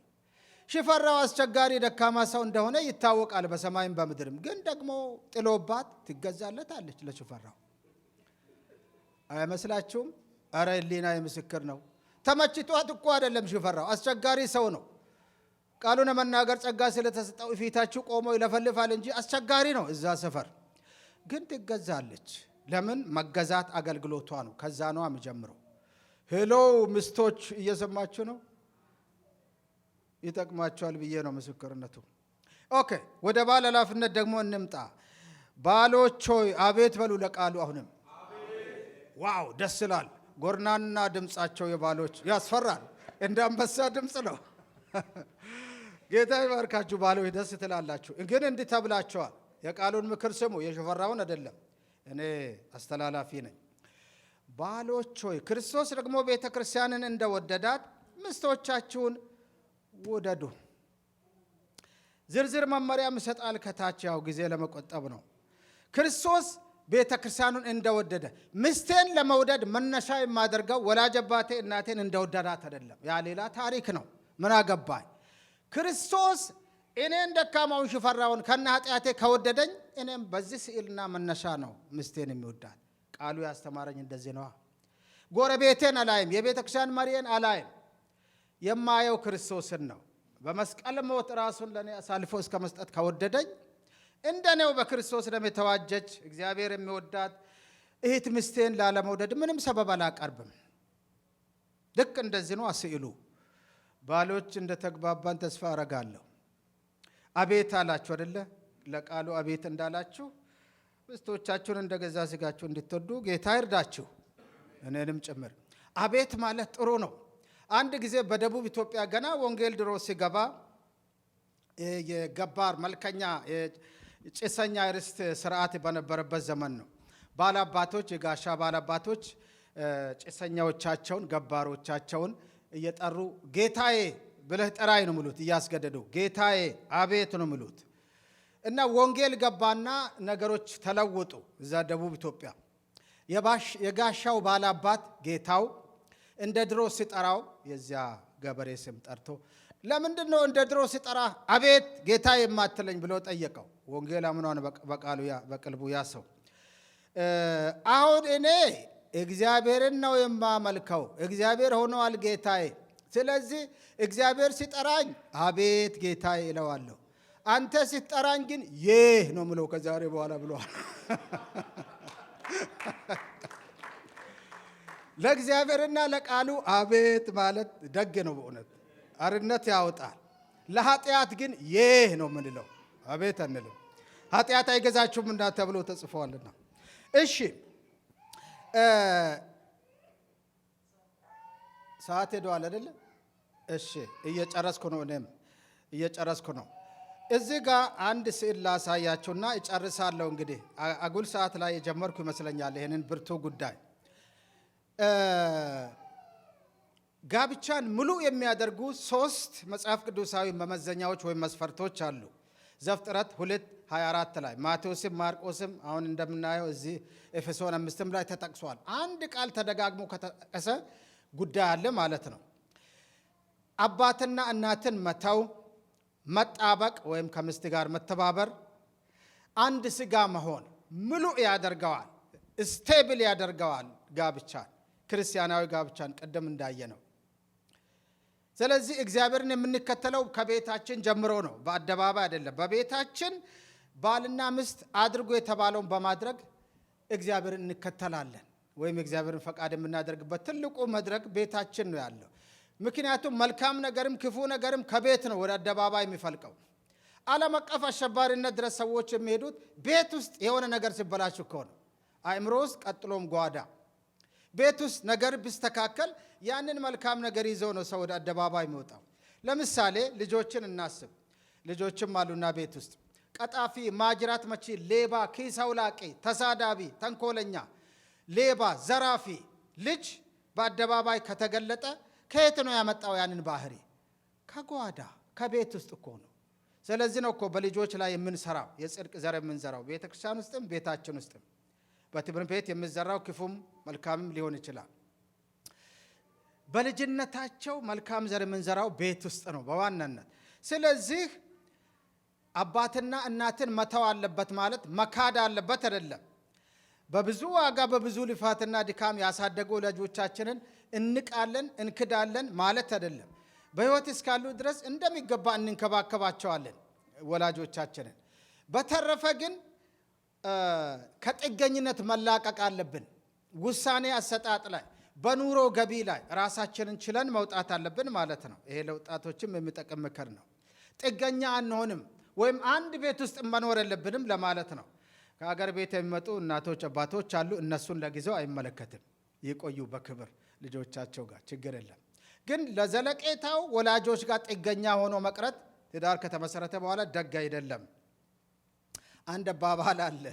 ሽፈራው አስቸጋሪ ደካማ ሰው እንደሆነ ይታወቃል፣ በሰማይም በምድርም። ግን ደግሞ ጥሎባት ትገዛለታለች ለሽፈራው። አይመስላችሁም? አረ ህሊና የምስክር ነው። ተመችቷት እኮ አይደለም ሽፈራው፣ አስቸጋሪ ሰው ነው። ቃሉን ለመናገር ጸጋ ስለተሰጠው ፊታችሁ ቆሞ ይለፈልፋል እንጂ አስቸጋሪ ነው እዛ ሰፈር። ግን ትገዛለች። ለምን? መገዛት አገልግሎቷ ነው። ከዛ ነው የሚጀምረው። ሄሎ ሚስቶች እየሰማችሁ ነው? ይጠቅማቸዋል ብዬ ነው ምስክርነቱ። ኦኬ፣ ወደ ባል ኃላፊነት ደግሞ እንምጣ። ባሎች ሆይ አቤት በሉ ለቃሉ። አሁንም ዋው ደስ ይላል። ጎርናና ድምፃቸው የባሎች ያስፈራል። እንደ አንበሳ ድምፅ ነው። ጌታ ይባርካችሁ ባሎች፣ ደስ ትላላችሁ። ግን እንዲህ ተብላችኋል። የቃሉን ምክር ስሙ፣ የሽፈራውን አይደለም። እኔ አስተላላፊ ነኝ። ባሎች ሆይ ክርስቶስ ደግሞ ቤተ ክርስቲያንን እንደወደዳት ሚስቶቻችሁን ውደዱ። ዝርዝር መመሪያም ይሰጣል ከታች፣ ያው ጊዜ ለመቆጠብ ነው። ክርስቶስ ቤተ ክርስቲያኑን እንደወደደ፣ ሚስቴን ለመውደድ መነሻ የማደርገው ወላጅ አባቴ እናቴን እንደወደዳት አይደለም። ያ ሌላ ታሪክ ነው። ምን አገባኝ? ክርስቶስ እኔን ደካማውን ሽፈራውን ከነ ኃጢአቴ ከወደደኝ እኔም በዚህ ስዕልና መነሻ ነው ሚስቴን የሚወዳት። ቃሉ ያስተማረኝ እንደዚህ ነዋ። ጎረቤቴን አላይም፣ የቤተ ክርስቲያን መሪዬን አላይም። የማየው ክርስቶስን ነው። በመስቀል ሞት ራሱን ለእኔ አሳልፎ እስከ መስጠት ከወደደኝ እንደኔው በክርስቶስ ደም የተዋጀች እግዚአብሔር የሚወዳት እህት ሚስቴን ላለመውደድ ምንም ሰበብ አላቀርብም። ልክ እንደዚህ ነው ስዕሉ። ባሎች እንደተግባባን ተስፋ አረጋለሁ። አቤት አላችሁ አይደለ? ለቃሉ አቤት እንዳላችሁ ሚስቶቻችሁን እንደገዛ ስጋችሁ እንድትወዱ ጌታ ይርዳችሁ፣ እኔንም ጭምር። አቤት ማለት ጥሩ ነው። አንድ ጊዜ በደቡብ ኢትዮጵያ ገና ወንጌል ድሮ ሲገባ የገባር መልከኛ ጭሰኛ ርስት ስርዓት በነበረበት ዘመን ነው። ባላባቶች፣ የጋሻ ባላባቶች ጭሰኛዎቻቸውን ገባሮቻቸውን እየጠሩ ጌታዬ ብለህ ጥራይ ነው ምሉት፣ እያስገደዱ ጌታዬ አቤት ነው ምሉት። እና ወንጌል ገባና ነገሮች ተለወጡ። እዛ ደቡብ ኢትዮጵያ የጋሻው ባላባት ጌታው እንደ ድሮ ሲጠራው የዚያ ገበሬ ስም ጠርቶ ለምንድን ነው እንደ ድሮ ሲጠራ አቤት ጌታ የማትለኝ ብሎ ጠየቀው። ወንጌል አምኗን በቅልቡ ያ ሰው አሁን እኔ እግዚአብሔርን ነው የማመልከው፣ እግዚአብሔር ሆኗል ጌታዬ። ስለዚህ እግዚአብሔር ሲጠራኝ አቤት ጌታዬ እለዋለሁ፣ አንተ ሲጠራኝ ግን ይህ ነው ምለው ከዛሬ በኋላ ብለዋል። ለእግዚአብሔርና ለቃሉ አቤት ማለት ደግ ነው በእውነት አርነት ያወጣል። ለኃጢአት ግን ይህ ነው ምንለው፣ አቤት አንልም። ኃጢአት አይገዛችሁም እና ተብሎ ተጽፏልና። እሺ ሰዓት ሄደዋል አይደለ? እሺ እየጨረስኩ ነው፣ እኔም እየጨረስኩ ነው። እዚህ ጋር አንድ ስዕል ላሳያችሁና እጨርሳለሁ። እንግዲህ አጉል ሰዓት ላይ የጀመርኩ ይመስለኛል ይህንን ብርቱ ጉዳይ። ጋብቻን ሙሉ የሚያደርጉ 3 መጽሐፍ ቅዱሳዊ መመዘኛዎች ወይም መስፈርቶች አሉ። ዘፍጥረት 2:24 ላይ፣ ማቴዎስም ማርቆስም አሁን እንደምናየው እዚህ ኤፌሶን 5 ላይ ተጠቅሷል። አንድ ቃል ተደጋግሞ ከተጠቀሰ ጉዳይ አለ ማለት ነው። አባትና እናትን መተው፣ መጣበቅ ወይም ከሚስት ጋር መተባበር፣ አንድ ስጋ መሆን ሙሉ ያደርገዋል፣ ስቴብል ያደርገዋል ጋብቻን፣ ክርስቲያናዊ ጋብቻን ቀደም እንዳየ ነው። ስለዚህ እግዚአብሔርን የምንከተለው ከቤታችን ጀምሮ ነው፣ በአደባባይ አይደለም። በቤታችን ባልና ሚስት አድርጎ የተባለውን በማድረግ እግዚአብሔርን እንከተላለን፣ ወይም እግዚአብሔርን ፈቃድ የምናደርግበት ትልቁ መድረክ ቤታችን ነው ያለው። ምክንያቱም መልካም ነገርም ክፉ ነገርም ከቤት ነው ወደ አደባባይ የሚፈልቀው። ዓለም አቀፍ አሸባሪነት ድረስ ሰዎች የሚሄዱት ቤት ውስጥ የሆነ ነገር ሲበላሽ እኮ ነው። አእምሮ ውስጥ፣ ቀጥሎም ጓዳ። ቤት ውስጥ ነገር ቢስተካከል ያንን መልካም ነገር ይዘው ነው ሰው ወደ አደባባይ የሚወጣው። ለምሳሌ ልጆችን እናስብ። ልጆችም አሉና ቤት ውስጥ ቀጣፊ፣ ማጅራት መቺ፣ ሌባ፣ ኪስ አውላቂ፣ ተሳዳቢ፣ ተንኮለኛ፣ ሌባ፣ ዘራፊ ልጅ በአደባባይ ከተገለጠ ከየት ነው ያመጣው ያንን ባህሪ? ከጓዳ ከቤት ውስጥ እኮ ነው። ስለዚህ ነው እኮ በልጆች ላይ የምንሰራው የጽድቅ ዘር የምንዘራው ቤተክርስቲያን ውስጥም ቤታችን ውስጥም። በትምህርት ቤት የምንዘራው ክፉም መልካምም ሊሆን ይችላል። በልጅነታቸው መልካም ዘር የምንዘራው ቤት ውስጥ ነው በዋናነት። ስለዚህ አባትና እናትን መተው አለበት ማለት መካድ አለበት አይደለም። በብዙ ዋጋ በብዙ ልፋትና ድካም ያሳደጉ ወላጆቻችንን እንቃለን እንክዳለን ማለት አይደለም። በሕይወት እስካሉ ድረስ እንደሚገባ እንንከባከባቸዋለን ወላጆቻችንን። በተረፈ ግን ከጥገኝነት መላቀቅ አለብን። ውሳኔ አሰጣጥ ላይ፣ በኑሮ ገቢ ላይ ራሳችንን ችለን መውጣት አለብን ማለት ነው። ይሄ ለወጣቶችም የሚጠቅም ምክር ነው። ጥገኛ አንሆንም ወይም አንድ ቤት ውስጥ መኖር የለብንም ለማለት ነው። ከሀገር ቤት የሚመጡ እናቶች አባቶች አሉ። እነሱን ለጊዜው አይመለከትም፣ ይቆዩ በክብር ልጆቻቸው ጋር ችግር የለም። ግን ለዘለቄታው ወላጆች ጋር ጥገኛ ሆኖ መቅረት ትዳር ከተመሰረተ በኋላ ደግ አይደለም። አንድ አባባል አለ፣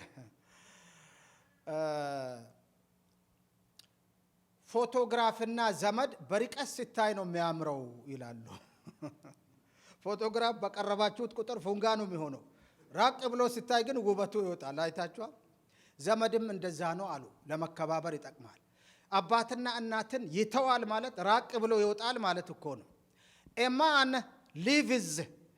ፎቶግራፍና ዘመድ በርቀት ሲታይ ነው የሚያምረው ይላሉ። ፎቶግራፍ በቀረባችሁት ቁጥር ፉንጋ ነው የሚሆነው፣ ራቅ ብሎ ሲታይ ግን ውበቱ ይወጣል። አይታችኋል? ዘመድም እንደዛ ነው አሉ። ለመከባበር ይጠቅማል። አባትና እናትን ይተዋል ማለት ራቅ ብሎ ይወጣል ማለት እኮ ነው። A man leaves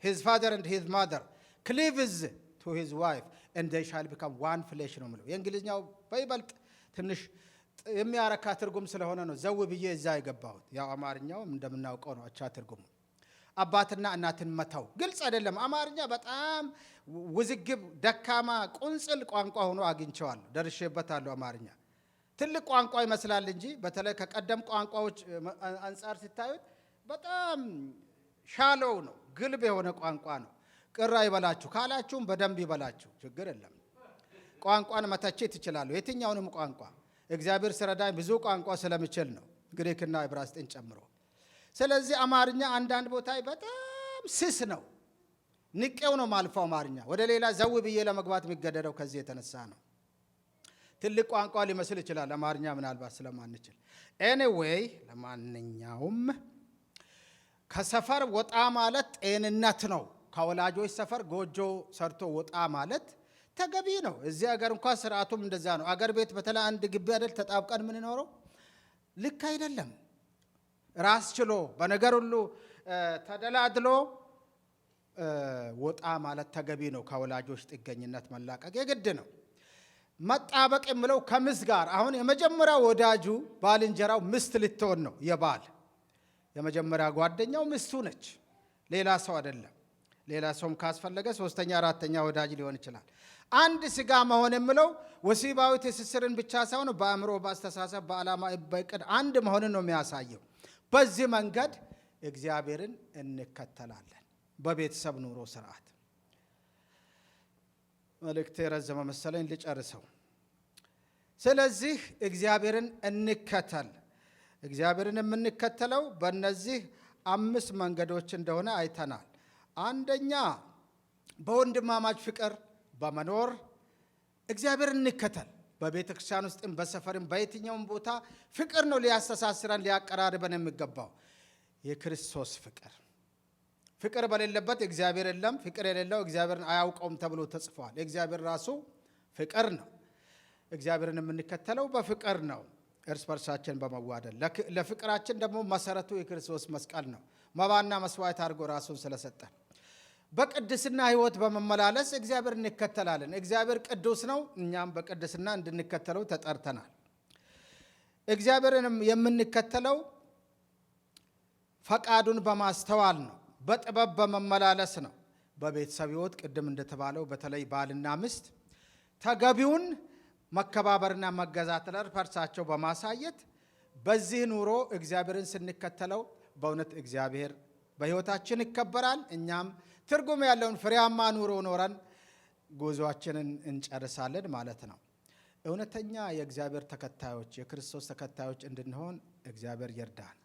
his father and his mother, cleaves to his wife, and they shall become one flesh ነው የሚለው። የእንግሊዝኛው በይበልጥ ትንሽ የሚያረካ ትርጉም ስለሆነ ነው ዘው ብዬ እዛ የገባሁት። ያው አማርኛውም እንደምናውቀው ነው አቻ ትርጉሙ። አባትና እናትን መተው ግልጽ አይደለም። አማርኛ በጣም ውዝግብ፣ ደካማ፣ ቁንጽል ቋንቋ ሆኖ አግኝቼዋለሁ፣ ደርሼበታለሁ። አማርኛ ትልቅ ቋንቋ ይመስላል እንጂ በተለይ ከቀደም ቋንቋዎች አንጻር ሲታዩት በጣም ሻሎው ነው፣ ግልብ የሆነ ቋንቋ ነው። ቅር አይበላችሁ ካላችሁም በደንብ ይበላችሁ፣ ችግር የለም። ቋንቋን መተቸት ይችላሉ፣ የትኛውንም ቋንቋ። እግዚአብሔር ሲረዳኝ ብዙ ቋንቋ ስለምችል ነው፣ ግሪክና ዕብራይስጥን ጨምሮ። ስለዚህ አማርኛ አንዳንድ ቦታ በጣም ስስ ነው፣ ንቄው ነው ማልፈው አማርኛ። ወደ ሌላ ዘው ብዬ ለመግባት የሚገደደው ከዚህ የተነሳ ነው። ትልቅ ቋንቋ ሊመስል ይችላል አማርኛ ምናልባት ስለማንችል። ኤኒዌይ ለማንኛውም ከሰፈር ወጣ ማለት ጤንነት ነው። ከወላጆች ሰፈር ጎጆ ሰርቶ ወጣ ማለት ተገቢ ነው። እዚህ ሀገር እንኳን ስርዓቱም እንደዛ ነው። አገር ቤት በተለይ አንድ ግቢ አይደል ተጣብቀን የምንኖረው፣ ልክ አይደለም። ራስ ችሎ በነገር ሁሉ ተደላድሎ ወጣ ማለት ተገቢ ነው። ከወላጆች ጥገኝነት መላቀቅ የግድ ነው። መጣበቅ የምለው ከምስት ጋር አሁን የመጀመሪያ ወዳጁ ባልንጀራው ምስት ልትሆን ነው። የባል የመጀመሪያ ጓደኛው ምስቱ ነች፣ ሌላ ሰው አይደለም። ሌላ ሰውም ካስፈለገ ሶስተኛ አራተኛ ወዳጅ ሊሆን ይችላል። አንድ ስጋ መሆን የምለው ወሲባዊ ትስስርን ብቻ ሳይሆን በአእምሮ፣ በአስተሳሰብ፣ በዓላማ፣ በዕቅድ አንድ መሆንን ነው የሚያሳየው። በዚህ መንገድ እግዚአብሔርን እንከተላለን በቤተሰብ ኑሮ ስርዓት። መልእክቴ ረዘመ መሰለኝ፣ ልጨርሰው። ስለዚህ እግዚአብሔርን እንከተል። እግዚአብሔርን የምንከተለው በእነዚህ 5 መንገዶች እንደሆነ አይተናል። አንደኛ በወንድማማች ፍቅር በመኖር እግዚአብሔርን እንከተል። በቤተ ክርስቲያን ውስጥም በሰፈርም በየትኛውም ቦታ ፍቅር ነው ሊያስተሳስረን ሊያቀራርበን የሚገባው። የክርስቶስ ፍቅር። ፍቅር በሌለበት እግዚአብሔር የለም፣ ፍቅር የሌለው እግዚአብሔርን አያውቀውም ተብሎ ተጽፏል። እግዚአብሔር ራሱ ፍቅር ነው። እግዚአብሔርን የምንከተለው በፍቅር ነው፣ እርስ በርሳችን በመዋደድ። ለፍቅራችን ደግሞ መሰረቱ የክርስቶስ መስቀል ነው፣ መባና መስዋዕት አድርጎ ራሱን ስለሰጠን። በቅድስና ሕይወት በመመላለስ እግዚአብሔር እንከተላለን። እግዚአብሔር ቅዱስ ነው፣ እኛም በቅድስና እንድንከተለው ተጠርተናል። እግዚአብሔርንም የምንከተለው ፈቃዱን በማስተዋል ነው፣ በጥበብ በመመላለስ ነው። በቤተሰብ ሕይወት ቅድም እንደተባለው በተለይ ባልና ሚስት ተገቢውን መከባበርና መገዛት ለእርስ በርሳቸው በማሳየት በዚህ ኑሮ እግዚአብሔርን ስንከተለው በእውነት እግዚአብሔር በሕይወታችን ይከበራል። እኛም ትርጉም ያለውን ፍሬያማ ኑሮ ኖረን ጉዞአችንን እንጨርሳለን ማለት ነው። እውነተኛ የእግዚአብሔር ተከታዮች የክርስቶስ ተከታዮች እንድንሆን እግዚአብሔር ይርዳን።